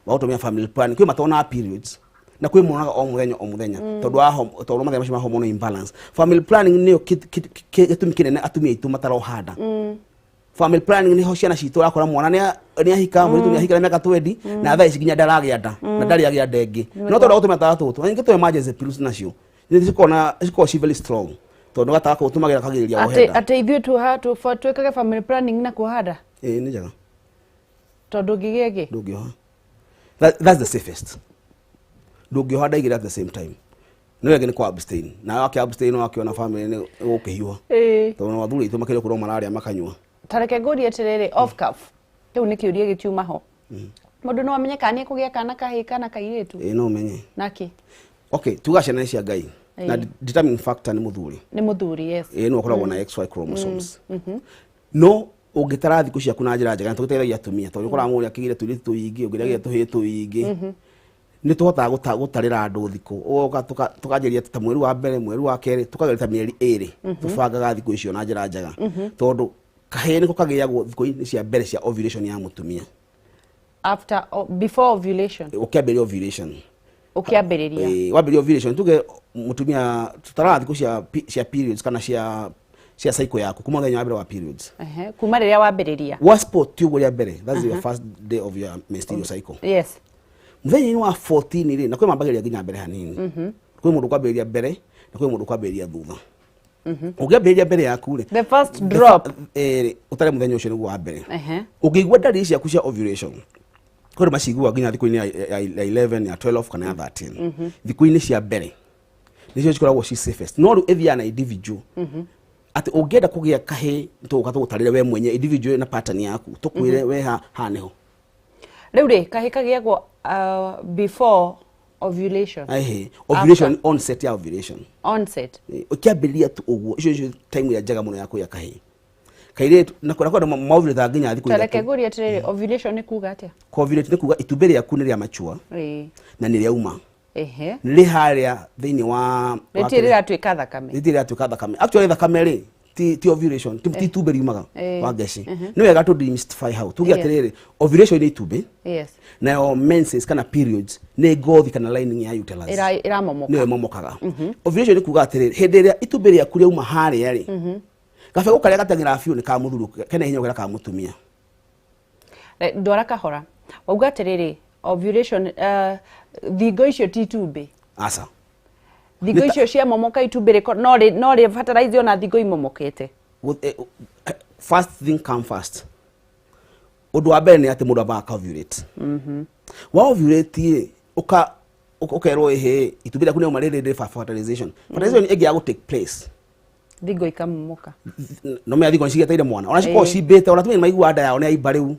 Speaker 2: gũtũmĩra family planning kwĩ matonaga periods na kwi munaga o muthenya tondu wa mathenya macio ma hormonal imbalance. Family planning ni gitumi kinene atumia itu matarohanda. Family planning ni ho ciana citu akora mwana ni ahika muritu ni ahika na miaka 20 na thaa ici nginya ndaragia nda na ndari agia ndengi no tondu gutuma tatutu ngi tu emergency pills nacio ni cikona very strong tondu gataka gutumagira kagiriria ohenda
Speaker 1: ate ithuĩ twĩkage family planning na kuhanda
Speaker 2: ni njega
Speaker 1: tondu ngigege
Speaker 2: ndungioha that's the safest ndungioha ndaigira at the same time no yake ni kwa abstain na wake abstain no akiona family ni gukihiwa tondu wathuri itu makire kurwo malaria makanywa
Speaker 1: tareke ngũrie atĩrĩrĩ off cuff rĩu nĩ kĩũria gĩtiuma ho mũndũ no amenye kana nĩ kũgĩa kana kahĩ kana kairĩtu
Speaker 2: no menye
Speaker 1: naki
Speaker 2: okay tuga ciana cia Ngai na determining factor ni muthuri
Speaker 1: yes
Speaker 2: no akoragwo na XY chromosomes no ungitara thiku ciaku na njira njega tugiteithagia atumia tondu ukora muri akigire turi tuingi ungiragia tuhi tuingi ni tuhotaga gutarira andu thiku ugoka tukajeria ta mweri wa mbere mweri wa keri tukagerita mieri eri tubangaga thiku icio na njira njega tondu kahĩ niko kagiagwo thiku cia mbere cia ovulation ya mutumia
Speaker 1: before ovulation
Speaker 2: ukiambĩrĩria ovulation
Speaker 1: ukiambĩrĩria
Speaker 2: ovulation tuge mutumia tutara thiku cia periods kana cia cycle yaku kuma muthenya wa mbere wa periods
Speaker 1: kuma rĩrĩa wambĩrĩria
Speaker 2: spot tu gũrĩa mbere that's your first day of your menstrual cycle
Speaker 1: yes
Speaker 2: muthenya wa 14 ri na kwĩ mambagĩrĩria nginya mbere hanini kwĩ mũndũ kwambĩrĩria mbere na kwĩ mũndũ kwambĩrĩria thutha ukiambĩrĩria mbere yaku ri
Speaker 1: the first drop
Speaker 2: utare muthenya ũcio nĩguo wa mbere ũngĩigua ndariri ciaku cia ovulation kore macigua nginya thikũ-inĩ ya 11 ya 12 kana ya 13 thikũ-inĩ cia mbere nicio cikoragwo ci safest no rĩu ĩthiaga na individual ati ũngĩenda kũgĩa kahĩ tũgoka tũgũtarĩre we mwenye individual na pattern yaku tũkwĩre we ha neho
Speaker 1: rĩu rĩ kahĩ kagĩagwo before ovulation
Speaker 2: ovulation onset ya ovulation ukiambĩrĩria tu ũguo icio time ya njega mũno ya kũgĩa kahĩ kaire na kwenda maovulate nginya thikũ
Speaker 1: tareke ngũrie atĩrĩrĩ ovulation nĩ kuga atĩa
Speaker 2: ovulate nĩ kuga itumbĩ rĩaku nĩ rĩa mature na nĩ rĩauma nĩ harĩa thĩinĩ wa
Speaker 1: rĩtiratuĩka thakame
Speaker 2: actually thakame rĩ ti ovulation ti itumbĩ riumaga wa ngeci nĩ wega tu demystify how tuge atĩrĩrĩ ovulation nĩ itumbĩ na menses kana periods nĩ ngothi kana lining ya uterus nĩ momokaga ovulation nĩ kuga atĩrĩrĩ hĩndĩ ĩrĩa itumbĩ rĩaku rĩauma harĩa rĩ gabego karĩa gatangĩra biũ nĩ ka mũthuru kene hinya ũgera ka mũtumia
Speaker 1: ndwara kahora wauga atĩrĩrĩ ovulation thingo icio ti itumbĩ
Speaker 2: aca
Speaker 1: thingo icio cia momoka itumbĩ rĩko no rĩ fertilize na thingo imomokete
Speaker 2: first thing come first ũndũ wa mbere nĩ atĩ mũndũ ambaga ovulate wa ovulate ukerwo ehe itumbĩ rĩaku nĩ uma rĩrĩ fertilization ĩngĩaga gũ take place
Speaker 1: thingo ikamomoka
Speaker 2: no me athigo cigetaire mwana ona ciko cibete ona tumeni maigua nda yao nĩ aimba rĩu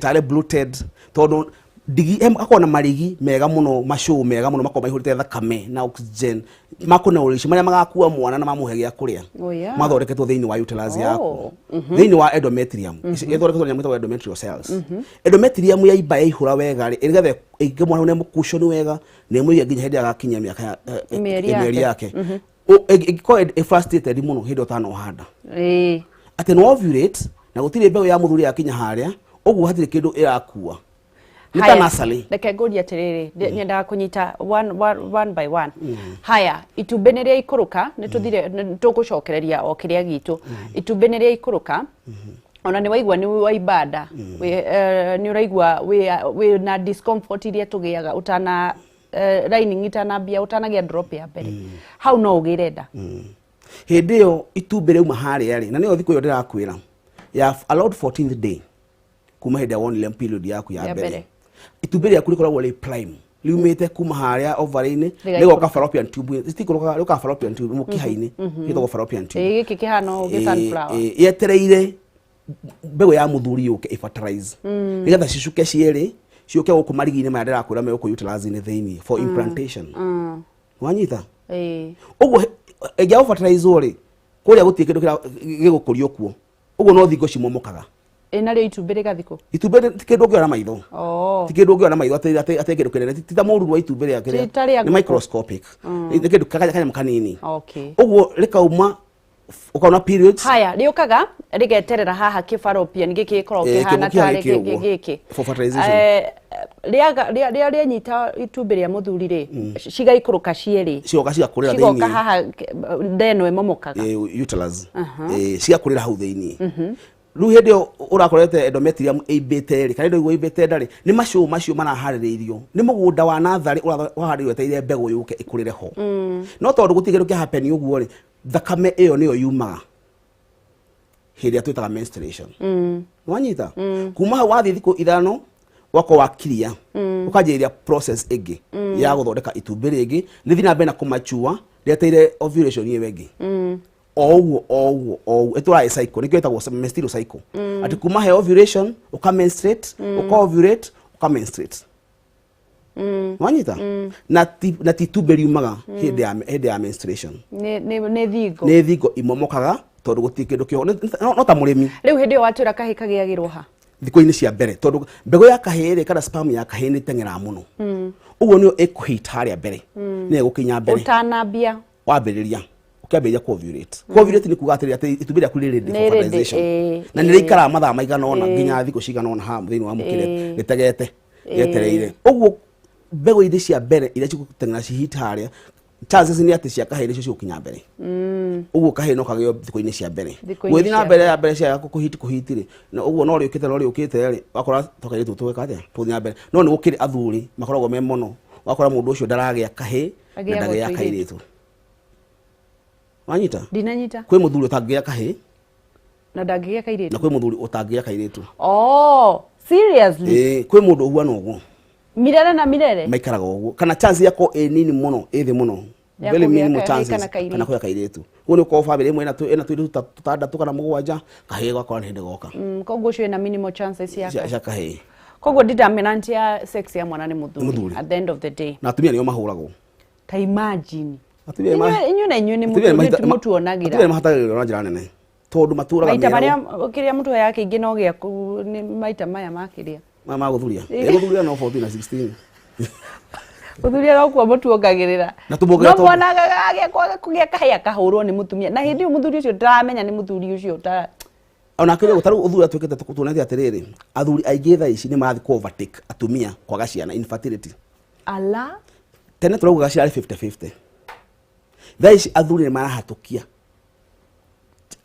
Speaker 2: tare bloated tondu digi akona marigi mega muno mashow mega muno makoma ihurite thakame na oxygen makona urishi maria magakua mwana na mamuhe gĩa kũrĩa mathondeketwo thĩinĩ wa uterus yaku thĩinĩ wa endometrium ithondeketwo nĩ nyamũ endometrial cells endometrium ya iba ihura wega ri ĩgethe ĩngĩ mwana nĩ mũkushoni wega nĩ mũiga nginya hĩndĩ agakinya mĩaka mĩeri yake ĩngĩkorwo frustrated muno hĩndĩ ũtanohanda atĩ no ovulate na gũtirĩ mbeũ ya mũthuri yakinya harĩa ũguo hatirĩ kĩndũ ĩrakua nita nasally
Speaker 1: reke ngũrie atĩrĩrĩ nyendaga kũnyita one by one haya itumbĩ nĩ rĩa ikũrũka nĩ tũthire tũgũcokereria o kĩrĩa gitũ itumbĩ nĩ rĩa ikũrũka ona nĩ waigua nĩ waimba nda nĩ ũraigua wĩ na discomfort iria tũgĩaga ũtana lining itanambia ũtanagĩa drop ya mbere hau no ũgĩre nda
Speaker 2: hĩndĩ ĩyo itumbĩ rĩauma harĩa rĩ na nĩyo thikũ ĩyo ndĩrakwĩra ya allowed 14th day kuma hĩndĩ ya one period yaku ya mbere itumbĩ rĩaku rĩkoragwo rĩ prime liumĩte kuma harĩa ovary-inĩ rĩgoka fallopian tube rĩgoka fallopian tube mũkiha-inĩ gĩtagwo fallopian tube
Speaker 1: gĩkĩ kĩhana gĩ sunflower
Speaker 2: yetereire mbegũ ya mũthuri yũke fertilize nĩgetha cicuke cierĩ ciũke gũkũ marigi-inĩ maya ndĩrakwĩra me gũkũ uterus-inĩ thĩinĩ for implantation wanyita ũguo ĩngĩa fertilize rĩ kũrĩa gũtirĩ kĩndũ gĩgũkũrio kuo ũguo no thingo cimomokaga
Speaker 1: ina rĩ itumbĩ rĩgathikũ
Speaker 2: itumbĩ ti kĩndũ ũngĩona maitho ti kĩndũ ũngĩona maitho atĩ kĩndũ kĩnene ti ta mũruru wa itumbĩ rĩa kĩrĩa nĩ microscopic nĩ kĩndũ kanyamũ kanini ũguo rĩkauma ukaona periods
Speaker 1: haya rĩũkaga rĩgeterera haha fallopian gĩkĩ gĩkoragwo kĩhana tarĩ gĩkĩ
Speaker 2: for fertilization
Speaker 1: ria nyita itumbĩ rĩa mũthuri ri cigaikũrũka cierĩ
Speaker 2: cioka cigakurĩra thĩinĩ
Speaker 1: cigoka haha ndeno ĩmomokaga
Speaker 2: uterus cigakurĩra hau thĩinĩ rĩu hĩndĩ ĩyo ũrakorete endometrium ĩimbĩte rĩ kana indo ĩimbĩte ndarĩ nĩ macio maraharĩrĩirio nĩ mũgũnda wa natharĩ ũraharĩrĩrio etereire mbegũ yũke ĩkũrĩre ho no tondũ gũtigĩrwo kĩa happen ũguo rĩ thakame ĩyo nĩyo yumaga hĩndĩ twĩtaga menstruation wanyita kuma hau wathiĩ thikũ ithano wako wakiria ukanjĩrĩria process ĩngĩ ya gũthondeka itumbĩ rĩngĩ rĩthiĩ na mbere na kũmachua rĩeteire ovulation ĩyo ĩngĩ o ĩtũraga cycle nĩkĩo ĩtagwo menstrual cycle ati kuma he ovulation ukamenstruate ukaovulate ukamenstruate wanyita na titumbĩ riumaga hĩndĩ ya menstruation nĩ thingo imomokaga tondũ gũtirĩ kĩndũ kĩho no ta mũrĩmi
Speaker 1: rĩu hĩndĩ ĩyo watwĩra kahĩ kagĩagĩrwo ha
Speaker 2: thikũ-inĩ cia mbere tondũ mbegũ ya kahĩĩ rĩ kana sperm ya kahĩĩ nĩ teng'eraga mũno ũguo nĩyo ĩkũhit harĩa mbere nĩ ĩgũkinya mbere
Speaker 1: ũtanambia
Speaker 2: wambĩrĩria ũkĩambĩrĩria ovulate ovulate nĩ kuuga atĩrĩrĩ atĩ itumbĩ rĩaku rĩ ready for fertilization na nĩ rĩikaraga mathaa maigana ũna nginya thikũ cigana ũna haha thĩinĩ wa mũkĩre rĩtegete rĩetereire ũguo mbegũ iria cia mbere iria cigũteng'era cihit harĩa chances nĩ atĩ cia kahĩĩ nĩcio cigũkinya mbere ũguo kahĩĩ no kagĩo thikũ-inĩ cia mbere gwĩthiĩ na mbere ya mbere cia kũhiti rĩ na ũguo no rĩũkĩte rĩ wakora tũkairĩ tũtwĩka atĩa tũthiĩ na mbere no nĩ gũkĩrĩ athuri makoragwo me mũno wakora mũndũ ũcio ndaragĩa kahĩĩ na ndagĩa kairĩtu wanyita
Speaker 1: ndinanyita
Speaker 2: kwĩ mũthuri ũtangĩgĩa kahĩĩ
Speaker 1: na ndangĩgĩa kairĩtu
Speaker 2: na kwĩ mũthuri ũtangĩgĩa kairĩtu
Speaker 1: seriously
Speaker 2: kwĩ mũndũ ũhuana ũguo
Speaker 1: mirere na mirere
Speaker 2: maikaraga ũguo kana chance yako ĩ nini mũno ĩthĩ mũno very minimal chances kana kũgĩa kairĩtu ũguo nĩ ũkorwo family ĩmwe ĩna tũirĩtu tũtandatũ kana mũgwanja kahĩĩ gakora nĩ hĩndĩ goka
Speaker 1: koguo ũcio ĩna minimal chances cia
Speaker 2: kahĩĩ
Speaker 1: koguo determinant ya sex ya mwana nĩ mũthuri at the end of the day
Speaker 2: na atumia nĩo mahũragwo
Speaker 1: ta imagine inyuĩ na inyuĩ nĩ mũtuonagĩra
Speaker 2: atumia mahatagĩrĩrio na njĩra nene tondũ matũraga
Speaker 1: maita marĩa kĩrĩa mũtu yake ingĩ no gĩaku nĩ maita maya makĩrĩa
Speaker 2: magũthuria no 14 na 16
Speaker 1: gũthuria no kuo mũtuongagĩrĩra no mwonaga kũgĩa kahĩĩ akahũrwo nĩ mũtumia na hĩndĩ ĩyo mũthuri ũcio ndaramenya nĩ mũthuri ũcio
Speaker 2: ona kĩrĩa gũtarũ ũthuri atuĩkĩte tuonete atĩrĩrĩ athuri aingĩ thaa ici nĩ marathiĩ ku overtake atumia kwaga ciana infertility
Speaker 1: ala
Speaker 2: tene tũraugaga ciarĩ 50-50 thaa ici athuri nĩ marahatũkia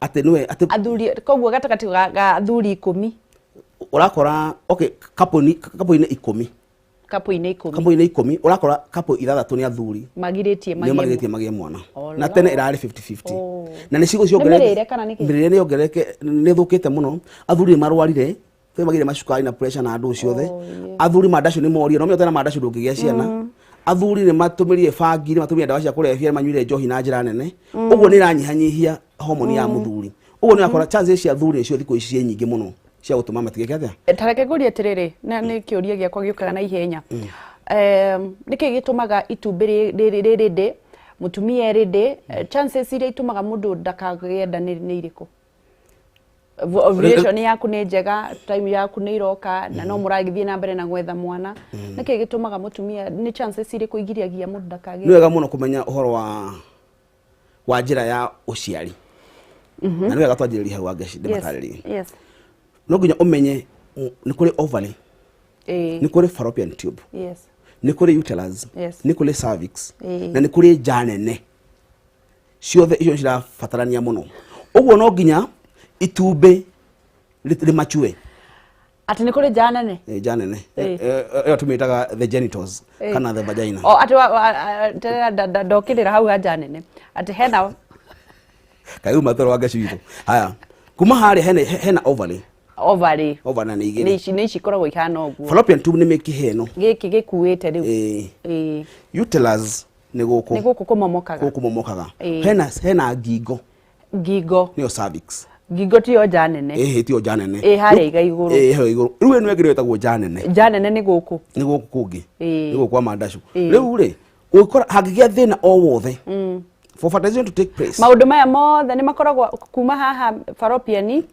Speaker 2: atĩ nĩwe
Speaker 1: athuri koguo gatagatĩ ga athuri 10
Speaker 2: urakora okay couple-inĩ 10 couple-inĩ 10 urakora couple 6 nĩ athuri magirĩtie magĩe mwana na tene ĩrarĩ 50-50 na nĩ cigo ciongereke mbere nĩ yongereke nĩ thũkĩte mũno athuri nĩ marwarire twe magire macukari na pressure na andũ ciothe athuri mandacũ nĩ morire no mĩothe na mandacũ ndũngĩgĩa ciana athuri nĩ matũmĩrire bangi nĩ matũmĩrire ndawa cia kũrebia manyuire njohi na njĩra nene ũguo nĩ iranyihanyihia hormone ya mũthuri ũguo nĩ akora chances cia athuri nĩcio thikũ ici ciĩ nyingĩ mũno cia gũtũma matigĩke atĩa
Speaker 1: tareke ngũrie atĩrĩrĩ na nĩ kĩũria gĩakwa gĩũkaga na ihenya nĩkĩ gĩtũmaga itumbĩ rĩrĩ ndĩ mũtumia rĩ ndĩ chances iria itũmaga mũndũ ndakagĩe nda nĩ irĩkũ ovulation yaku nĩ njega time yaku nĩ iroka na no mũragĩthiĩ na mbere na gwetha mwana nĩkĩ gĩtũmaga mũtumia nĩ chances irĩkũ igiriagia mũndũ ndakagĩe
Speaker 2: nĩ wega mũno kũmenya ũhoro wa njĩra ya ũciari na nĩ wega twanjĩrĩria hau angeci ndĩmatarĩrie no nginya ũmenye nĩ kũrĩ ovary nĩ kũrĩ fallopian tube nĩ kũrĩ uterus nĩ kũrĩ cervix na nĩ kũrĩ nja nene ciothe icio cirabatarania mũno ũguo no nginya itumbĩ rĩmachue
Speaker 1: atĩ nĩ kũrĩ nja nene
Speaker 2: nja nene ĩyo tũmĩtaga the genitals kana the vagina
Speaker 1: atĩ ndokĩrĩra hau nja nene atĩ hena
Speaker 2: kaiuma toro wa gaci witũ haya kuma harĩa hena ovary na nĩ igĩrĩ
Speaker 1: nĩ cikoragwo ihana ũguo
Speaker 2: fallopian tube nĩ mĩkiha ĩno
Speaker 1: gĩkĩ gĩkuĩte rĩu
Speaker 2: uterus nĩ gũkũ kũmomokaga hena ngingo nĩyo cervix
Speaker 1: ngingo tiyo nja nene
Speaker 2: tiyo nja nene
Speaker 1: harĩa iga igũrũ
Speaker 2: rĩu ĩno ĩngĩ ĩtagwo nja nene
Speaker 1: nĩ gũkũ
Speaker 2: kũngĩ nĩ gũkũ kwa mandacũ rĩu rĩ ũgĩkora hangĩgĩa thĩna o wothe for fertilization to take place
Speaker 1: maũndũ maya mothe nĩ makoragwo kuma haha fallopian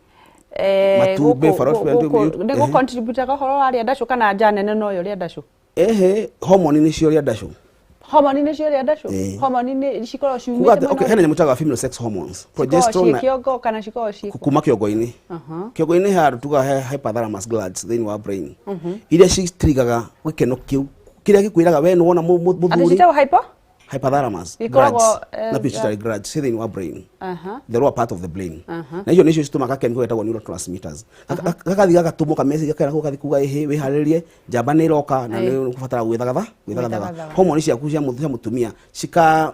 Speaker 2: matumbĩ fallopian
Speaker 1: nĩ gũcontribute ũhoro wa rĩa ndacũ kana nja nene no yo rĩa ndacũ
Speaker 2: hormone nĩcio rĩa ndacũ
Speaker 1: Hormone ni cio ria ndacu. Hormone ni cikorwo ciumite.
Speaker 2: Okay, hena nyamutaga female sex hormones.
Speaker 1: Progesterone kiongo kana cikorwo ci
Speaker 2: kuma kiongo-ini. Kiongo-ini ha tuga hypothalamus glands thini wa brain. Iria citrigaga gikeno kiu. Kiria gikwiraga we no wona muthuri.
Speaker 1: Ati citawo
Speaker 2: hypothalamus glands na pituitary glands thini wa brain. The lower part of the brain. Na hiyo nicio citumaga chemical etagwo neurotransmitters. Gakathi gakatumuka message gakera ko kathi kuga we haririe njamba ni iroka na ni kubatara gwithagatha. Hormone ciaku cia mutumia cika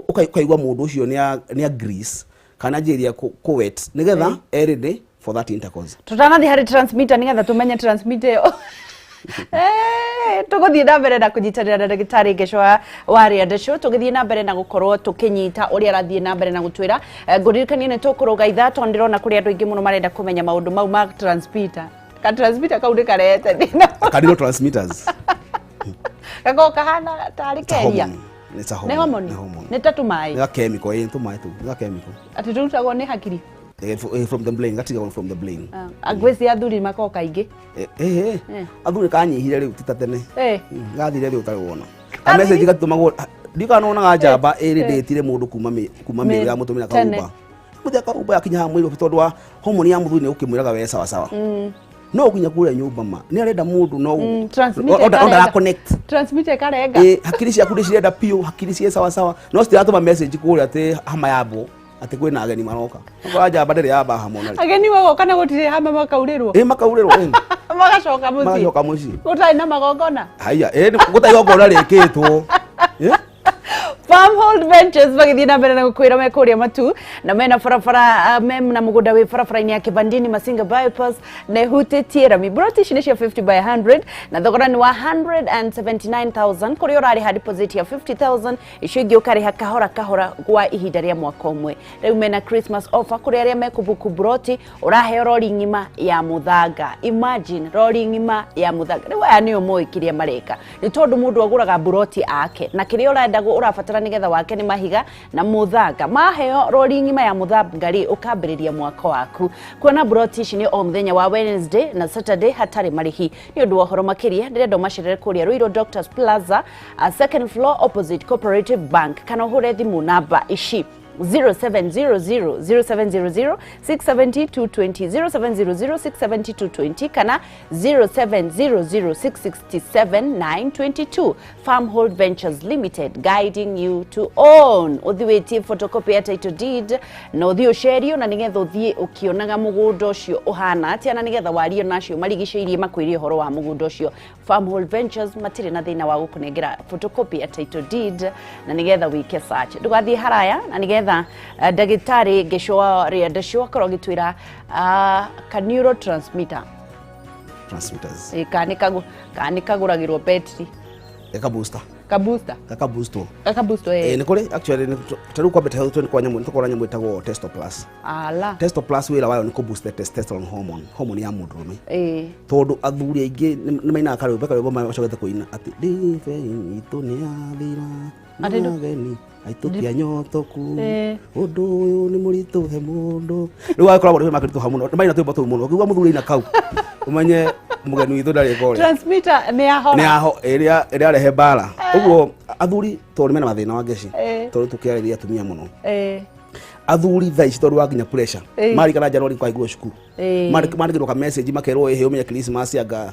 Speaker 2: ukaigwa mundu ucio ni grease kana njiria ku wet nigetha ready for that intercourse.
Speaker 1: Tutanathi hari transmitter nigetha tumenye transmitter yo. Tuguthii na mbere na kunyitanira na ndagitari Ngechu wa Rikiratha show tugithii na mbere na gukorwo tukinyita uria arathii na mbere na gutwira nguririkanie ni tukuruga itha to ndirona kuri andu ingi muno marenda kumenya maundu mau ma transmitter ka transmitter kaunde karete dina
Speaker 2: kadiro transmitters
Speaker 1: kako kahana tari keria
Speaker 2: ni
Speaker 1: hormone ni tatumai
Speaker 2: ni chemical tumai tu ni chemical
Speaker 1: ati turutagwo ni hakiri
Speaker 2: from the brain gatiga from the brain
Speaker 1: agweci athuri makoo kaingi
Speaker 2: athuri kanyihire riu titatene gathire riu utari wona a message gatumagwo ndikanona njamba iriditire mundu kuma miru ya mutumira kaumba muthia kaumba yakinya ha mwiri tondu wa hormone ya muthuri ni ukimwiraga we sawa sawa no ukinya kure nyumba ma ni arenda mundu no onda connect
Speaker 1: transmitter karenga
Speaker 2: hakiri ciaku ndi cirenda pio hakiri cie sawa sawa no stiratuma message kure ati hama yabo ati kwina ageni maroka kwa njamba ndiri yamba hamona
Speaker 1: ageni wao kana gutire hama makaurirwo
Speaker 2: makaurirwo
Speaker 1: magacoka muci gutai na magongona
Speaker 2: haya gutai gongona rikitwo
Speaker 1: Farmhold Ventures bagithii na mbere na gukwira mekuria matu na mena farafara mem na mugunda wi farafara-ini ya Kibandini Masinga bypass na hutitie rami broti shinisha 50 by 100 na thogora ni wa 179,000 kuri urari ha deposit ya 50,000 ishingi ukari ha kahora kwa ihinda ria mwaka umwe riu mena Christmas offer kuri aria mekubuku broti urahe rori ngima ya muthanga. Imagine rori ngima ya muthanga riu aya ni umuikiria mareka ni tondu mundu aguraga broti ake na kiria urenda urafatara nigetha wake ni mahiga na muthanga maheo rori ngima ya muthanga ri ukambiriria mwaka waku kuona broti ici ni o muthenya wa Wednesday na Saturday hatari marihi ni undu wa horo makiria ndirenda macirere kuria Ruiro Doctors Plaza second floor opposite Cooperative Bank kana hure thimu namba ici 0700 0700 670 220 0700 670 220 kana 0700 667 922. Farmhold Ventures Limited, guiding you to own. Uthiwiti photocopy ya title deed na uthio sherio na nigetha uthie ukionaga mugundo ucio uhana atia na nigetha wario nacio marigiceirie makwirie horo wa mugundo ucio. Farmhold Ventures matire na thina wa gukunengera photocopy ya title deed na nigetha wike search ndugathie haraya na nigetha ndagitari Ngechu wa Rikiratha show akorwo gitwira ka neurotransmitters kanikaguragirwo battery
Speaker 2: kabooster ni kuri actually taru kwa beta health ni kwa nyamu ntukora nyamu itagwo testo plus wira wayo ni ku boost the testosterone hormone ya mundurume tondu athuri aingi ni maina akaru beka rwimbo macogete kuina ati dive itu ni athira ageni aitupia nyotoku undu uyu ni muritu he mundu riu wakoragwo ri makiritu hamuno maina twimbo tu muno kiuga muthuri ina kau umenye mugeni witu ndari kore
Speaker 1: transmitter ni aho
Speaker 2: iria rehe bara uguo athuri tondu mena mathina wa ngeci tondu tukiariria atumia muno athuri thaici tondu wa nginya pressure mari kana January kwa igwo cukuru mari ka message makerwo ehe umenya Christmas anga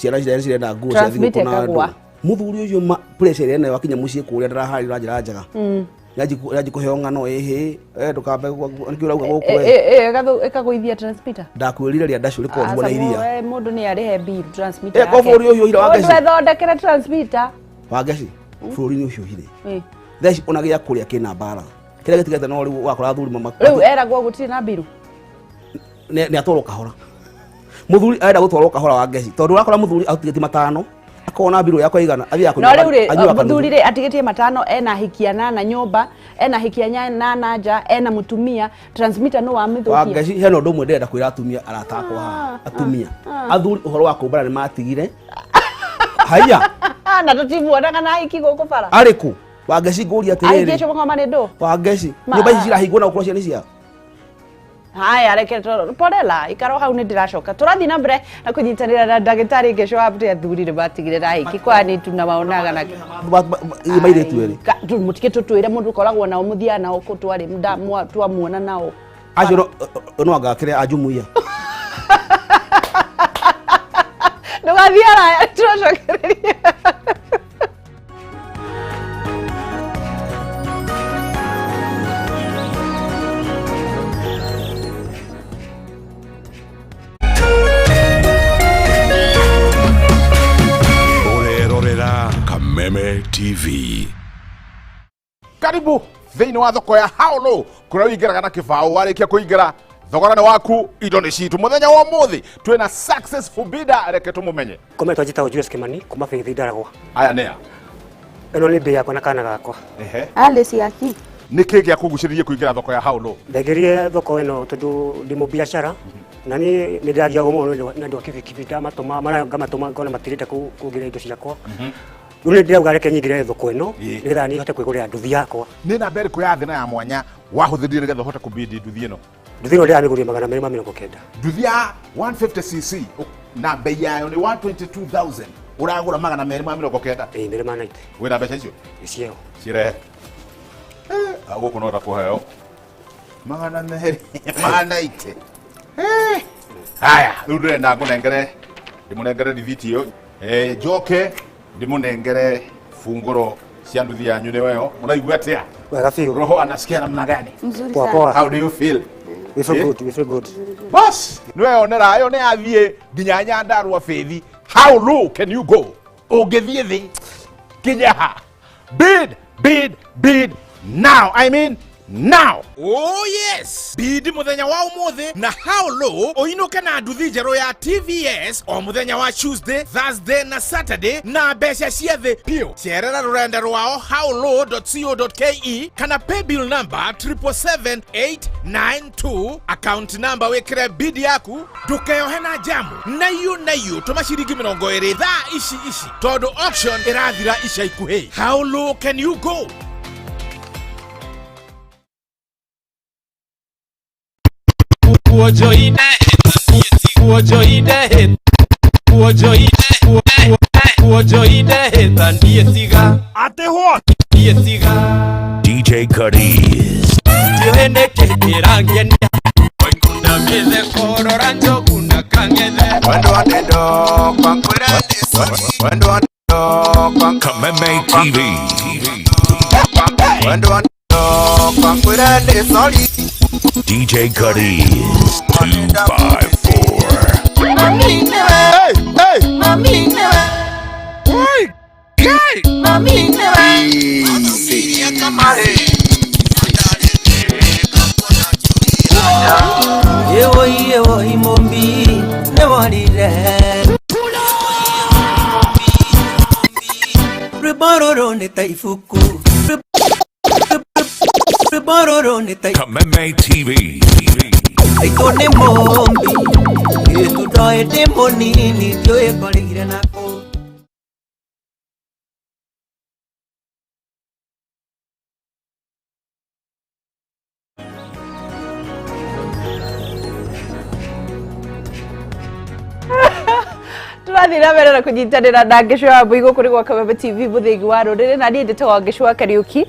Speaker 2: ciana cirenda nguo cia thigũkũ na andu muthuri ucio pressure ene wakinya mucie kuria ndaraharira njira njega yaji kuheo ngano ehe ndukambe ngiura guku
Speaker 1: ekaguithia transmitter
Speaker 2: ndakwirire ria ndacu riko mbona iria
Speaker 1: mundu ni arihe bill transmitter
Speaker 2: kobori ucio ira wangeci
Speaker 1: thondekera transmitter
Speaker 2: wangeci bũrũri ni ucio hire thaici unagia kuria kina bara kira gitigete no riu wakora thuri mama
Speaker 1: riu eragwo gutiri na bill
Speaker 2: ni atoro kahora muthuri aenda gutwarwo kahora wangeci tondu wakora muthuri atigiti matano akona biro yakwa igana athia kunywa
Speaker 1: no muthuri ri atigitie matano ena hikiana na nyumba ena hikianya na nja ena mutumia transmitter no wa mithukia wangeci
Speaker 2: heno ndo mwendenda kwira atumia aratakwa atumia athuri uhoro wa kumbara ni matigire haya
Speaker 1: na tutivuona kana hiki guku bara
Speaker 2: ariku wangeci nguria atiriri
Speaker 1: aigesho ngoma ni ndo
Speaker 2: wangeci nyumba ici cirahingwo na ukrocia ni cia
Speaker 1: haya reke porela ikaro hau ni ndiracoka turathi na mbere na kunyitanira na ndagitari Ngechu abde athurire batigire raiki kwani tunamaonaga na
Speaker 2: maire tuere
Speaker 1: mutike tutwire mundu koragwo nao muthiana okutwari ndamwa twamuona nao
Speaker 2: ajo no agakire ajumuia
Speaker 1: Ndugathiara tucokereria
Speaker 3: Kameme TV.
Speaker 4: Karibu thĩinĩ wa thoko ya Haolo kũrĩa ũingĩraga na kĩbaũ warĩkia kũingĩra thogora nĩ waku indo nĩ citũ mũthenya wa ũmũthĩ twĩna successful bidder reke tũmũmenye
Speaker 5: Kometwa njĩtagwo Julius Kimani kuma bengi ndaragwa
Speaker 4: aya nĩa
Speaker 5: ĩno nĩ mbei yakwa na kana gakwa
Speaker 1: ale ciaki
Speaker 4: nĩ kĩĩ gĩakũgucĩrĩirie kũingĩra thoko ya Haolo
Speaker 5: ndengerie thoko ĩno tondũ ndĩ biashara na nĩ ndĩrathiaga mũno nĩ andũ a kibikibi ndamatũma ngamatũma ngona matirĩte kũngĩra indo ciakwa rĩu nĩ ndĩrauga reke nyingĩre thoko ĩno nĩgetha niĩ hote kwĩgũrĩra nduthi yakwa
Speaker 4: nĩ namba ĩrĩkũ ya thĩ na ya mwanya wahũthĩrire nĩgetha ũhote kũbidi nduthi ĩno
Speaker 5: nduthi ĩno ndĩramĩgũrire 290
Speaker 4: nduthi ya 150cc na bei yayo nĩ 122,000 ũragũra 290
Speaker 5: 290
Speaker 4: wĩna mbeca icio
Speaker 5: icio
Speaker 4: cirehe gũkũ no ndakũheo 290 haya rĩu ndĩrenda ndĩmũnengere rithiti ĩyo njoke ndĩmũnengere funguro cia nduthi yanyu nĩ weo mũraigua atĩa
Speaker 5: wega biũ
Speaker 4: roho anasikia namna gani
Speaker 5: poa
Speaker 4: how do you feel
Speaker 5: we feel good
Speaker 4: boss nĩ weyonera yo nĩ athiĩ nginya Nyandarua Faith how low can you go ũngĩthiĩ thĩ kinya ha bid now I mean now. Oh yes! Bidi muthenya wa umuthi na Haolo oinuke na nduthi njerũ ya TVS o muthenya wa Tuesday, Thursday na Saturday na mbeca cia thĩ piũ. Cerera rũrenda rwao haolo.co.ke kana paybill number 777892 account number wĩkĩre bidi yaku ndũkeyohe na jamu na iyo tũma ciringi 20 thaa ici tondũ auction ĩrathira ica ikuhĩ. How low can you go?
Speaker 3: DJ Cuddies. Kameme TV. DJ Cuddies 254.
Speaker 6: Yewo imombi newarire Rebororo ne taifuku Rebororo ne tai
Speaker 3: Kameme TV.
Speaker 6: Aikone mombi Etutoe demonini Tioe korigire nako
Speaker 1: turathi na mbere na kunyitanira na Ngechu Wambui kuri gwa Kameme TV muthingi wa rurire na niĩ ndĩtagwo Ngechu wa Kariuki.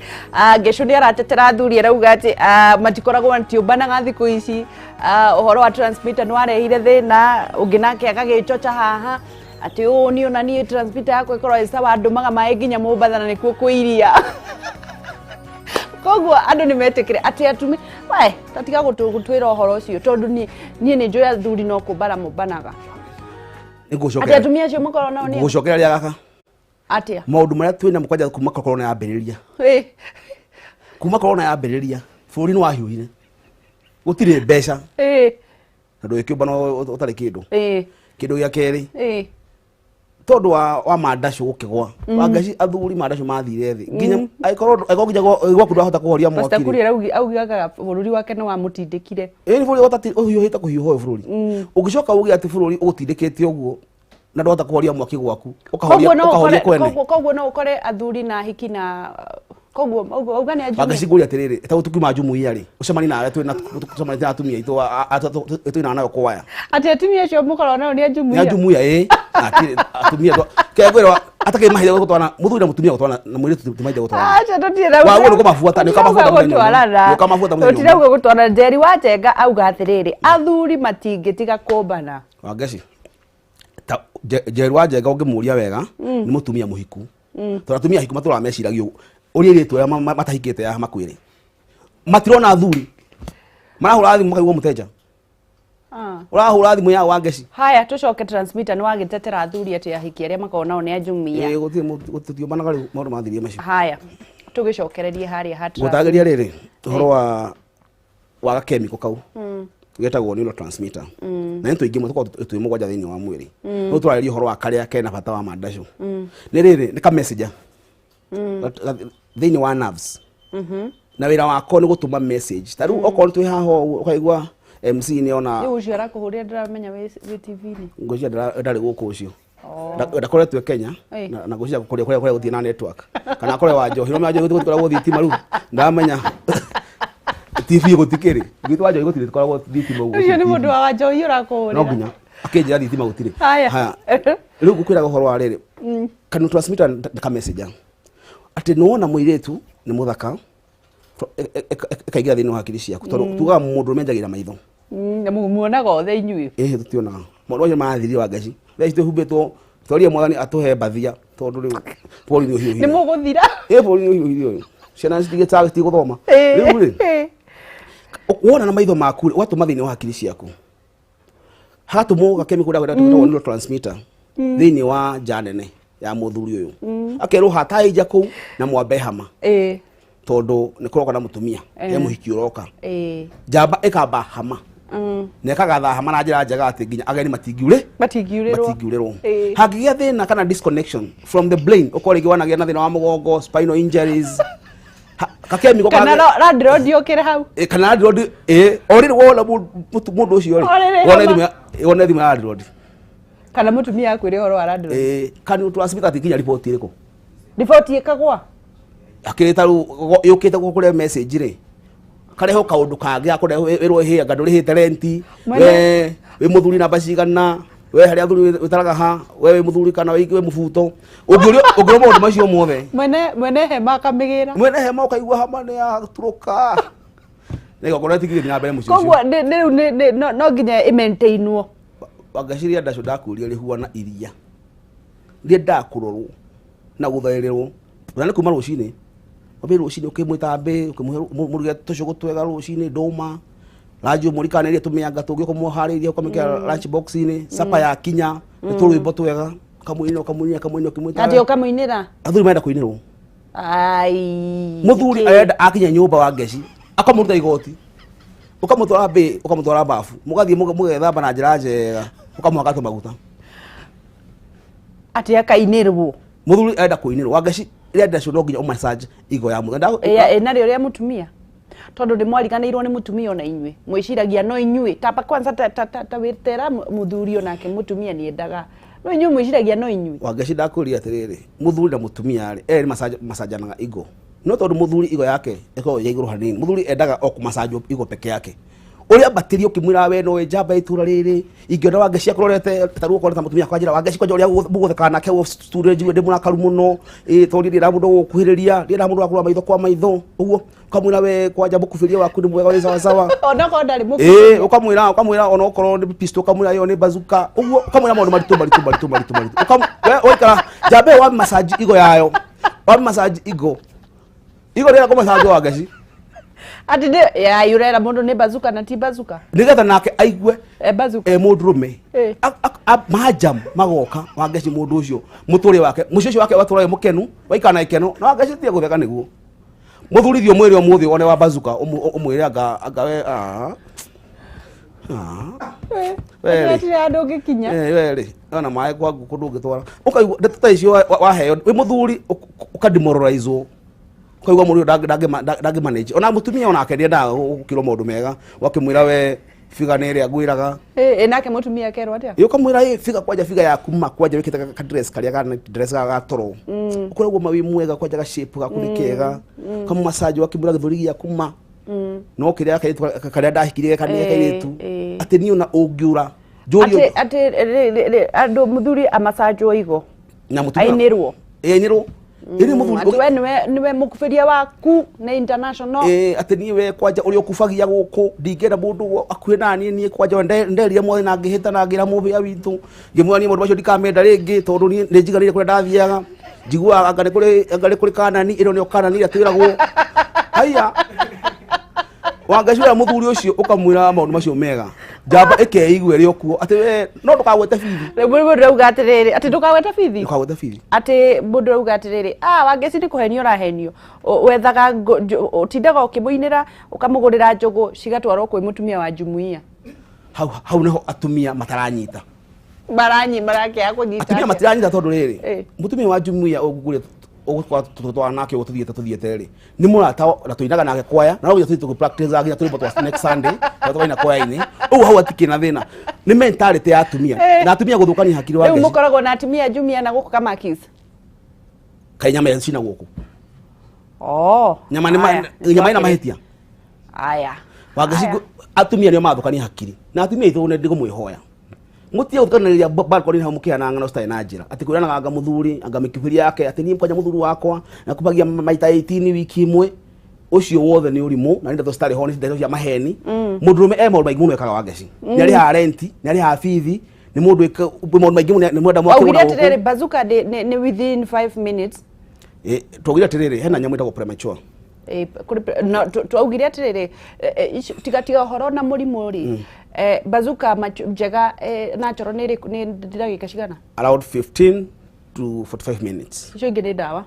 Speaker 1: Ngechu nĩ aratetera athuri arauga atĩ matikoragwo matiũmbanaga thikũ ici ũhoro wa transmitter nĩ warehire thĩna ũngĩ nake agagĩcocha haha atĩ ũũ na niĩ transmitter yakwa ĩkorwo ĩsawa ndũmaga maĩ nginya Mombatha na nĩkuo kũiria koguo andũ nĩ metĩkire atĩ atumi we tatiga gũtwĩra ũhoro ũcio tondũ niĩ nĩ njũĩ athuri no kũmbana mũmbanaga Ati atumia cio makoro nao ni
Speaker 2: gucokereria gaka
Speaker 1: atia
Speaker 2: maundu maria twina mukwaja kuma corona ya mbiriria kuma corona ya mbiriria bũrũri nĩ wahiũhire gũtirĩ mbeca na ndũgĩkĩũmbana ũtarĩ kĩndũ kĩndũ gĩa kerĩ tondũ wa mandacũ gũkĩgwa wangaci athuri mandacũ mathire thĩ nginya aikorwo nginya gwaku ndahota kũhoria mwaki
Speaker 1: Pastor augaga bũrũri wake nĩ wamũtindĩkire
Speaker 2: nĩ bũrũri watati ũhiũhĩte kũhiũha bũrũri ũgĩcoka uge atĩ bũrũri ũgũtindĩkĩte ũguo na ndahota kũhoria mwaki gwaku ũkahoria kwene
Speaker 1: koguo no ũkore athuri na hiki na Koguo auga ni ajumia.
Speaker 2: Bagaciguria atiriri etago tukima jumuiya ri ucemani nawe twi na tucemani na atumia itu twi na nayo kwaya.
Speaker 1: Ati atumia cio mukoro nao ni ajumuiya.
Speaker 2: Ni ajumuiya atumia kegwira atake mahire gutwana muthuri na mutumia gutwana na mwire tumaide gutwana.
Speaker 1: Acha tutira.
Speaker 2: Wa uno kamafuata ni kamafuata
Speaker 1: mwenye. Kamafuata mwenye. Tutira gutwana Njeri wa Njenga auga atiriri athuri matingitiga kumbana.
Speaker 2: Wangeci Njeri wa Njenga ungimuria wega ni mutumia muhiku. Turatumia hiku matura meciragio uri ritwe ya matahikite ya makwire matirona athuri marahura thimu makaigwa muteja urahura thimu ya Wangeci.
Speaker 1: Haya tucoke transmitter ni wagitetera athuri ati ahiki aria makonao ni ajumia
Speaker 2: gutio managa maundu mathirie macio.
Speaker 1: Haya tugicokererie haria hatra
Speaker 2: gutageria riri uhoro wa gakemiko kau getagwo neurotransmitter na ntu ingi mutoko twi mugwanja thiini wa mwiri no turareria uhoro wa karia kena bata wa mandasho ni riri ni ka messenger thiini wa nerves na wira wako ni gutuma message taru okorwo twi haho ukaigwa MC ni ona
Speaker 1: yo ucio arakuhuria ndiramenya we TV ni
Speaker 2: ngocia ndari guku ucio ndakoretwe Kenya na ngocia kuria guthii na network kana kore wa Njohi no majo gutwara guthii timaru ndamenya TV gutikiri gitu wajo gutire tkoragwo thitima uguo
Speaker 1: ucio ni mundu wa Njohi urakuhuria
Speaker 2: no nginya akenjira thitima gutire
Speaker 1: haya
Speaker 2: riu gukwira uhoro wa riri kanu transmitter ka message ati nuona muiretu ni muthaka ekaigira thini wa hakiri ciaku tondu tuga mundu menjagira maitho
Speaker 1: na muonaga othe inyui
Speaker 2: tutionaga mundu ucio mathiri Wangeci thaici tuhumbitwo toria mwathani atuhe mbathia tondu riu bori ni uhiu
Speaker 1: ni muguthira
Speaker 2: bori ni uhiu ciana citigitaga citiguthoma riu ri wona na maitho maku watuma thini wa hakiri ciaku hatumo gakemiko dawa neurotransmitter thini wa janene ya muthuri uyu akeru hataija ku na mwambe hama tondu ni kuroka na mutumia ya muhiki uroka jamba ikamba hama ne kagatha hama na njira njega ati nginya ageni matingiurerwo hagigia thina kana disconnection from the brain ukorigi wanagia na thina wa mugongo spinal injuries kakemiko
Speaker 1: kana radroad yokere hau
Speaker 2: kana radroad ori wona mundu ucio ri wona thimu ya radroad
Speaker 1: kana mutumia akwire horo wa radroad
Speaker 2: kana transmitter ati nginya report iriko
Speaker 1: report ikagwa
Speaker 2: akirita ru yukite gukure message ri kareho kaundu kangi akureho irwo hia ngando ri hite renti we muthuri na bacigana we hari athuri witaraga ha we muthuri kana we mubuto ugirio maundu macio mothe
Speaker 1: mwene hema kamigira
Speaker 2: mwene hema ukaigwa hama ni ya turuka nego kora tigire na mbere mucio
Speaker 1: koguo no nginya imaintainwo
Speaker 2: Wangeciria ndacu ndakuria ri huana iria ri ndakurorwo na guthairerwo urane kuma rucini wabe rucini ukimwita mbe ukimuruge tucugu twega rucini nduma radio murikana iria tumianga tungi kumuhariria ukamikira lunch box ini sapa ya kinya turwimbo twega kamuinira ukimwita
Speaker 1: ati ukamuinira
Speaker 2: athuri maenda kuinirwo
Speaker 1: ai
Speaker 2: muthuri arenda akinya nyumba Wangeci akamuruta igoti ukamutwara bafu mugathie mugethamba na njira njega ukamuhaka tumaguta
Speaker 1: ati akainirwo
Speaker 2: muthuri arenda kuinirwo Wangeci irenda cio nginya umassage igo ya muthe
Speaker 1: nario ria mutumia tondu ni mwariganirwo ni mutumia ona inyui mwiciragia no inyui tapa kwanza ta witera muthuri onake mutumia ni endaga no inyui mwiciragia no inyui
Speaker 2: Wangeci ndakuria atiriri muthuri na mutumia ri masajanaga igo no tondu muthuri igo yake eko ya iguru hanini muthuri endaga okumasajo igo peke yake uria batirio kimwira we no njamba itura riri ingiona Wangeci akororete taruo koreta mutumia kwa njira Wangeci kwa uria muguthekana ke studio jiwe ndi munakaru muno tondu ndira mundu gukuhiriria ndira mundu akura maitho kwa maitho uguo ukamwira we kwa njamba kufiria waku ni mwega we sawa sawa
Speaker 1: ona ko ndari muku
Speaker 2: ukamwira ona okorwo ni pistol ukamwira yo ni bazuka uguo ukamwira maundu maritu we oikara njamba wa massage igo yayo wa massage igo rira ko massage Wangeci
Speaker 1: ati ya yurera mundu ni bazuka na ti bazuka
Speaker 2: nigetha nake aigwe
Speaker 1: bazuka
Speaker 2: mundurume majam magoka Wangeci mundu ucio muturi wake mucio wake waturaye mukenu waikana ikeno na Wangeci tie gutheka niguo muthurithio mwiri o muthi one wa bazuka umwire anga we
Speaker 1: ati ando gikinya
Speaker 2: weri ona mai kwa kundu ngitwara ukaigwa ndeta icio waheo we muthuri ukademoralize ukaigwa muri ndage manage ona mutumia ona akendia nda ukiro maundu mega wakimwira we figa nere agwiraga
Speaker 1: nake mutumia kerwa atia
Speaker 2: yo kamwira figa kwaja figa ya kuma kwaja wikita ka dress karia kana dress ga toro ukoragwo mawi mwega kwaja ga shape ga kunikega kama massage wakibura githuri ya kuma no kiria karia ndahikirie kania kairetu ati ni una ungiura jori
Speaker 1: ati andu muthuri amassage igo
Speaker 2: na mutumia
Speaker 1: ainirwo
Speaker 2: iri muthuri
Speaker 1: niwe mukufiria waku na international
Speaker 2: ati niwe kwaja uri okufagia guku ndingera mundu akuhe nani ni kwaja nderia mothe na ngihita na ngira muhia witu ngimwani mundu bacio ndikamenda ringi tondu ni njiganire kure ndathiaga njigua angare kuri kanani ino ni kanani atwiragwo haya wangacura muthuri ucio ukamwira maundu macio mega jamba ikeigwe ri okuo ati we no ndukagwete bithi
Speaker 1: mundu rauga atiriri ati ndukagwete bithi ati mundu rauga atiriri wangeci ni kuhenio rahenio wethaga utindaga ukimuinira ukamugurira njugu cigatwarwo kwi mutumia wa jumuiya
Speaker 2: hau neho atumia mataranyita
Speaker 1: marake yako nyita
Speaker 2: atumia mataranyita tondu riri mutumia wa jumuiya ugugure ogukwa tutwa nake ututhiete ri ni murata na tuinaga nake kwaya na rogo tutu practice agia tuli botwa next Sunday twa ina kwaya ini hau atikina thina ni mentality ya atumia na atumia guthukania hakiri wa
Speaker 1: ngeci mukoragwo na atumia jumia na guku kama kisa
Speaker 2: kainyama ya cina guku nyama ina mahitia
Speaker 1: aya
Speaker 2: wangeci atumia ni mathukania hakiri na atumia ithu ne ndigumwihoya mutia ukaniriria balkoni ha mukia na ngana stai na njira ati kurana anga muthuri anga mikifiria yake ati ni mkwanya muthuri wakwa na kupagia maita 18 wiki imwe ucio wothe ni urimu na nda stari honi nda cia maheni mundurume maundu maingi muno ekaga wangeci ni ari ha renti ni ari ha fithi ni mundu maundu maingi ni mwenda mwake
Speaker 1: muno ugire bazuka ni within 5 minutes
Speaker 2: tugire atiriri hena nyamu itago premature
Speaker 1: twaugire atiriri tigatiga horo na murimu ri bazuka njega natural ni ndagika cigana
Speaker 2: around 15 to 45 minutes
Speaker 1: icio ingi ni ndawa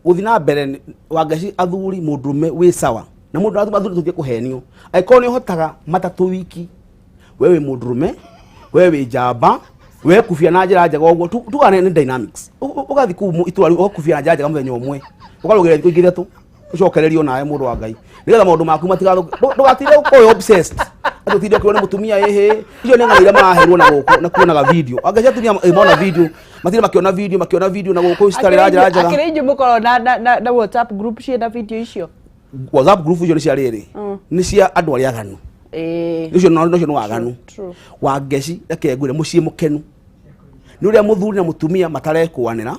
Speaker 2: uthina mbere wangeci athuri mundurume wi sawa na mundu athuri tuthie kuhenio aiko ni hotaga matatu wiki wewe mundurume wewe jamba we kufia na njira njega uguo tugane ni dynamics ugathi ku itura ukufia na njira njega muthenya umwe ukarugire thiku igithatu ucokererio nawe mundu wa Ngai nigetha maundu maku matiga ndugatire ukoyo obsessed atutire kuona mutumia icio ni ngaira maherwo na guku na kuonaga video angacia atumia maona video matire makiona video na guku stari njira njega
Speaker 1: akirinje mukoro na WhatsApp group cia na video icio
Speaker 2: WhatsApp group icio ni cia riri ni cia andu ari aganu icio no aganu wangeci reke ngwire mucii mukenu ni uria muthuri na mutumia matarekwanira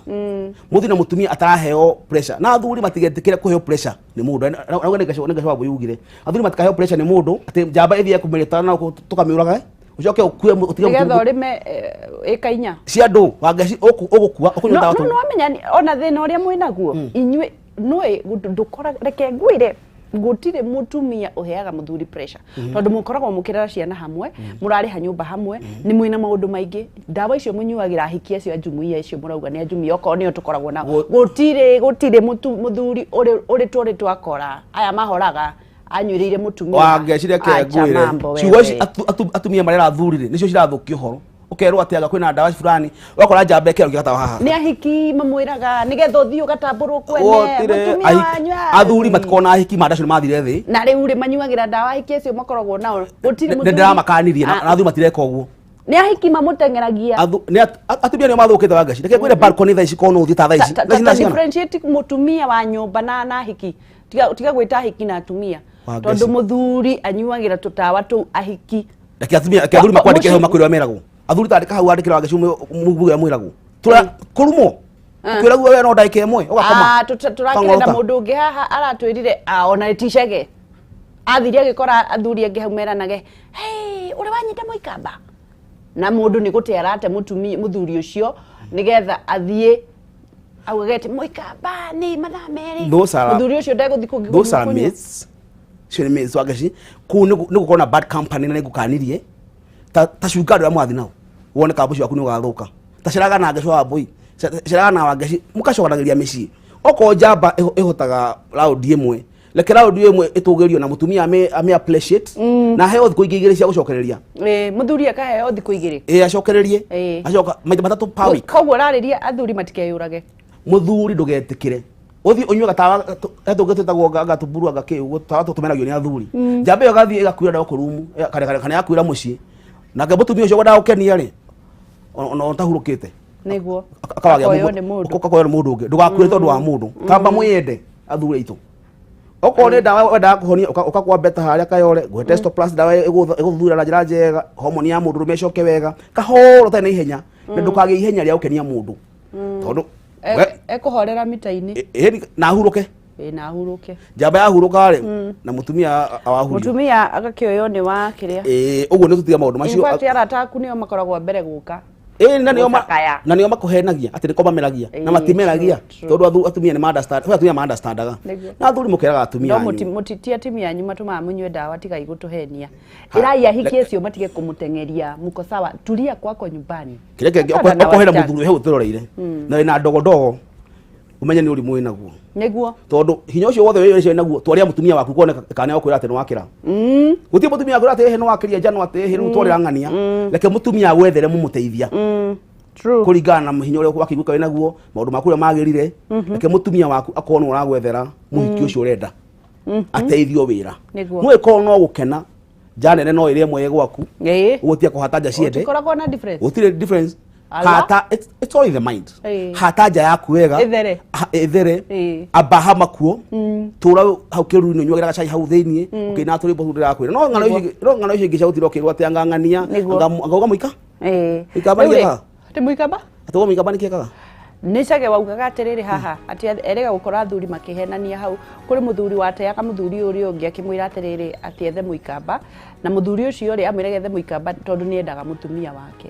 Speaker 2: muthuri na mutumia ataraheo pressure na athuri matigetikire kuheo pressure ni mundu na ngecho Wambui ugire athuri matikaheo pressure ni mundu ati njamba ithie kumeretana na tukamiuraga ucoke ukue utige
Speaker 1: ngegetha urime ikainya
Speaker 2: cia ndu wangeci ugukua ukunyota watu
Speaker 1: no amenya ona thina uria mwinaguo inywe noe ndukora reke ngwire gutire mutumia uheaga muthuri pressure tondu mukoragwo mukirera ciana hamwe murari ha nyumba hamwe ni mwina maundu maingi ndawa icio munyuagira hikia cio jumuiya icio murauga ni jumuiya oko ni tukoragwo na gutire muthuri uri turi twakora aya mahoraga anyurire mutumia
Speaker 2: wangecire ke ngwire ciugo atumia marera thurire nicio cirathukio horo ukerwo atiaga kwina ndawa fulani wakora njamba ekero ngihata haha
Speaker 1: ni ahiki mamwiraga nigetha uthio gatamburwo kwene mutumia wanywa
Speaker 2: athuri matikona ahiki mandacio mathire thi
Speaker 1: na riu ri manyuagira ndawa ahiki acio makoragwo nao gutiri mutumia
Speaker 2: ndiramakanirie na athuri matireka uguo
Speaker 1: ni ahiki mamutengeragia
Speaker 2: ni atumia ni mathukite wangaci reke kwire balcony tha ici kono uthi ta tha ici
Speaker 1: na differentiate mutumia wa nyumba na ahiki tiga gwita ahiki na atumia tondu muthuri anyuagira tutawa tu ahiki
Speaker 2: reke athuri makwandike hau makwirwa meragwo athuri tandika hau andikira wangaci mubuge mwiragwo tura kurumo kwiragwo we no ndaike imwe ugakoma
Speaker 1: turakenda mundu ungi haha aratwirire ona ticege athiria gikora athuri angi hau meranage hey uri wanyita muikamba na mundu ni gutia arate muthuri ucio nigetha athie augete muikamba ni mathameri muthuri ucio ndaguthi kungi
Speaker 2: those are myths cire myths wangaci ku ni gukona bad company na nigukanirie ta shuga ndo mwathi nao wone kabuci waku ni ugathuka ta ciraga na ngecho Wambui ciraga na wangeci mukacoganagiria micii oko njamba ihotaga round imwe leke round imwe itugirio na mutumia ame appreciate na heo thiku igigire cia gucokereria
Speaker 1: muthuri akaheo thiku igire
Speaker 2: acokererie acoka maita matatu per week
Speaker 1: koguo rariria athuri matikeyurage
Speaker 2: muthuri ndugetikire uthi unywa gatawa etugete tagwo gatuburu agake ugo tawa tutumeragio ni athuri jambe gathie igakwira nda okurumu kana yakwira muci na ngebutumia ucio gwada ukenia ri ona tahurukite
Speaker 1: niguo
Speaker 2: akawagia ukakoyo mundu ungi ndugakwire tondu wa mundu kamba mwiyende athuri itu okone dawa wenda kuhonia ukakwa beta haria kayore gwe testo plus dawa iguthura na njira njega hormone ya mundu rumecoke wega kahoro tene ihenya na ndukage ihenya ria ukenia mundu tondu
Speaker 1: ekuhorera mita-ini
Speaker 2: na huruke
Speaker 1: na huruke
Speaker 2: jamba ya huruka ri na mutumia awahuri
Speaker 1: mutumia agakioyo ni wa kiria
Speaker 2: uguo ni tutiga maundu macio
Speaker 1: in fact arataku nio makoragwo mbere guka
Speaker 2: na nio makuhenagia ati niko mameragia na matimeragia tondu atumia ni understand atumia ma understandaga na athuri mukeraga atumia
Speaker 1: no mutitia atumia anyu matuma munywe dawa tiga igutuhenia iraia hiki ecio matige kumutengeria muko sawa tulia kwako nyumbani
Speaker 2: kireke okohera muthuri he utiroreire na ina ndogo umenye ni urimu inaguo
Speaker 1: niguo
Speaker 2: tondu hinya ucio wothe wewe naguo twaria mutumia waku kuone kana okwira ati no wakira gutie mutumia akwira ati he no wakiria jano ati he no twarira ngania leke mutumia gwethere mumuteithia
Speaker 1: true
Speaker 2: kuringana na hinya uria wakiguka we naguo maundu maku magirire leke mutumia waku akona uragwethera muhiki ucio urenda ateithio wira no iko no gukena janene no ire mwe gwaku ugutia kuhataja ciende
Speaker 1: ukoragwo na difference
Speaker 2: utire difference hata it's all in the mind hataja yaku wega ethere abahama kuo tura haukiru ni nywagera gacai hau thiini ukina turi bothura kwira no ngano ici ngicautirwo kirwa ati angangania ngauga muika ikaba niga
Speaker 1: ti muikaba
Speaker 2: atugo muikaba nikekaga
Speaker 1: nicage waugaga atiriri haha ati erega gukora athuri makihenania hau kuri muthuri wateaga muthuri uri ungi akimwira atiriri ati ethe muikaba na muthuri ucio ri amwire ethe muikaba tondu ni endaga mutumia wake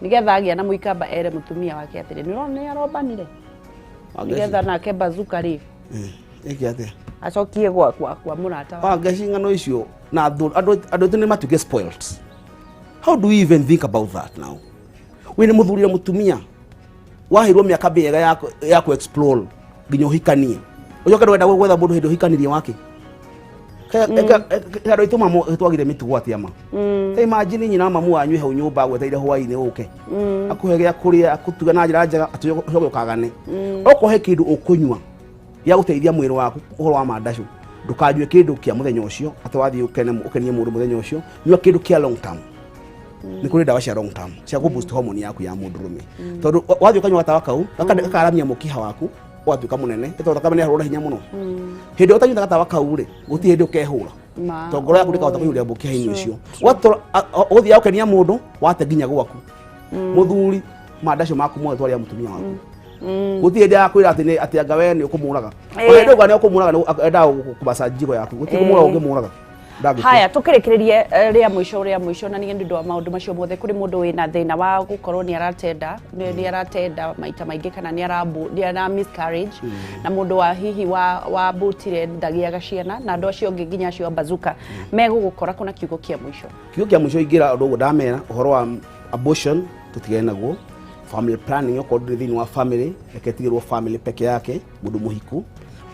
Speaker 1: nigetha agia na muikaba ere mutumia wake atire ni arobanire nigetha nake bazuka ri
Speaker 2: eki ate
Speaker 1: acokie kwa murata
Speaker 2: wa ngacingano icio na andu ni matuke spoiled. How do we even think about that now? We ni muthuri na mutumia wahirwo miaka bega ya ku explore nginya hikanie uyo kado wenda gwetha mundu hindu hikanirie wake kado ituma twagire mitugo atiama imagine nyina mamu wanyu he nyumba gweteire hwaini uke akuhege akuria akutuga na njira njega atuyoge kagane okohe kindu ukunywa ya guteithia mwiri waku uhoro wa mandashu ndukanywe kindu kia muthenya ucio ati wathi ukenie mundu muthenya ucio nywa kindu kia long term ni kuri dawa cia long term cia ku boost hormone yaku ya mundu rume tondu wathi ukanywa tawa kau akaramia mukiha waku watuka munene tondu kamene harura hinya muno hindi utanywa tawa kau ri guti hindi ukehura tongoro yaku ndikahota kuyuria mukiha ini ucio wato uthi ukenia mundu wate nginya gwaku muthuri mandasho maku mothe twaria mutumia waku guti hindi akwira ati anga we ni ukumuraga ona ndoga ni ukumuraga enda kubasa jigo yaku guti kumura ungimuraga
Speaker 1: haya tukirikirie ria mwisho na ningi ndo maundu macio mothe kuri mundu wina thina wa gukorwo ni aratenda maita maingi kana ni ara miscarriage na mundu wa hihi wa butire ndagiaga ciana na ndo acio nginya acio bazuka megugukora kuna kiugo kia mwisho
Speaker 2: ingira ndo ndamera uhoro wa abortion tutigene naguo family planning oko thini wa family eketigirwo family peke yake mundu muhiku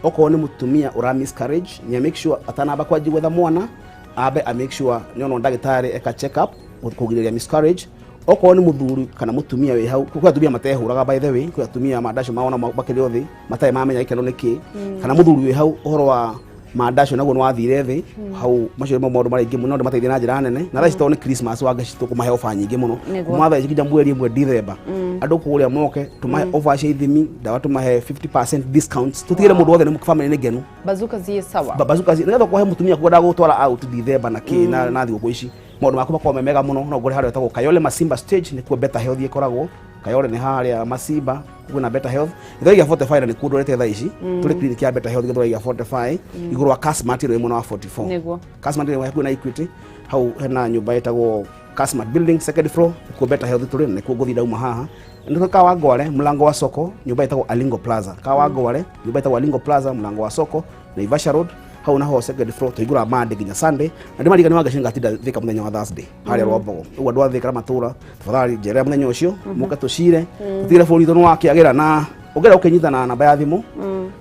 Speaker 2: oko ni mutumia ura miscarriage ni make sure atanaba kwa jigwetha mwana abe a make sure nyono ndagitari eka check up kugireria miscarriage oko ni muthuri kana mutumia we hau kwa tumia matehuraga by the way kwa tumia mandasho maona bakiri othi matai mamenya ikeno niki kana muthuri we hau uhoro wa mandasho naguo nwathire thi hau macio mo maundu mari ingi muno ndo mateithia na njira nene na thaci to ni Christmas wagacitu kumahe ofa nyingi muno kumatha ikija mweri mwe December andu kuria moke tumahe ofa cia ithimi dawa tumahe 50% discounts tutigire mundu wothe ni family ni genu
Speaker 1: bazuka zie sawa
Speaker 2: bazuka zie ngetho kwa mutumia kwenda gutwara out December na ki na thigå ici maundu maku makome mega muno no ngore haria etagwo Kayole Masimba stage ni kuo better health ikoragwo Kayole ni haria Masimba kuna better health itho ya 45 ni kundo rete tha ici tuli clinic ya better health githo ya 45 iguru wa Casmat ro imwe wa 44
Speaker 1: niguo
Speaker 2: Casmat ni kuna Equity hau hena nyumba etagwo Casmat building second floor ku better health tuli ni ku guthida uma haha ndo ka wagore mlango wa soko nyumba etagwo Alingo Plaza ka wagore nyumba etagwo Alingo Plaza mlango wa soko na Ivasha Road hau naho second floor tuigura Monday nginya Sunday na ndimari gani wagashinga tinda thika muthenya wa Thursday haria Rwambogo ugo ndwa thika matura tafadhali jere muthenya ucio muka tucire tutire bori tono wakiagira na ugera ukinyita na namba ya thimu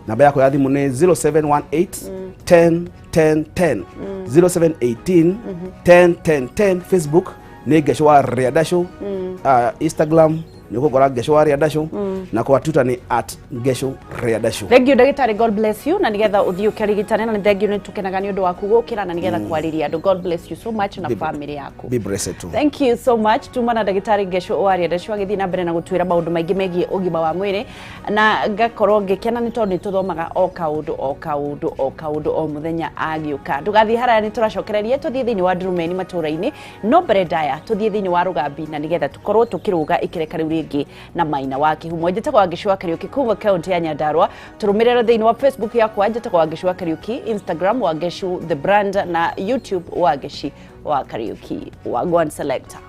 Speaker 2: namba yako ya thimu ni 0718 10 10 10 0718 10 10 10 Facebook ni Ngechu Riadasho Instagram ni kugora Ngechu Riadasho na kwa Twitter ni @Ngechu.
Speaker 1: Thank you ndagitari, God bless you, na nigetha uthii ukarigitane, na thank you ni tukenaga ni undu waku gukira na nigetha kwariria andu. God bless you so much na family yaku.
Speaker 2: Be blessed too.
Speaker 1: Thank you so much. Tuma na ndagitari Ngechu oaria ndacu agithi na mbere na gutwira maundu maingi megie ugima wa mwiri, na ngakorwo ngikena ni tondu tuthomaga o kaundu o muthenya agiuka. Ndugathi haraya ni turacokererie tuthii thiini wa Ndurumeni maturaini no mbere ndaya tuthii thiini wa Rugambi, na nigetha tukorwo tukiruga ikereka riu ringi na Maina wa Kihumo. Njĩtagwo Ngechu wa Kariuki Kuuma kaunti ya Nyandarua. Turumirira thiini wa Facebook yakwa njĩtagwo Ngechu wa Kariuki, Instagram wa Ngechu the brand, na YouTube wa Ngechu wa Kariuki wa Gwan Selector.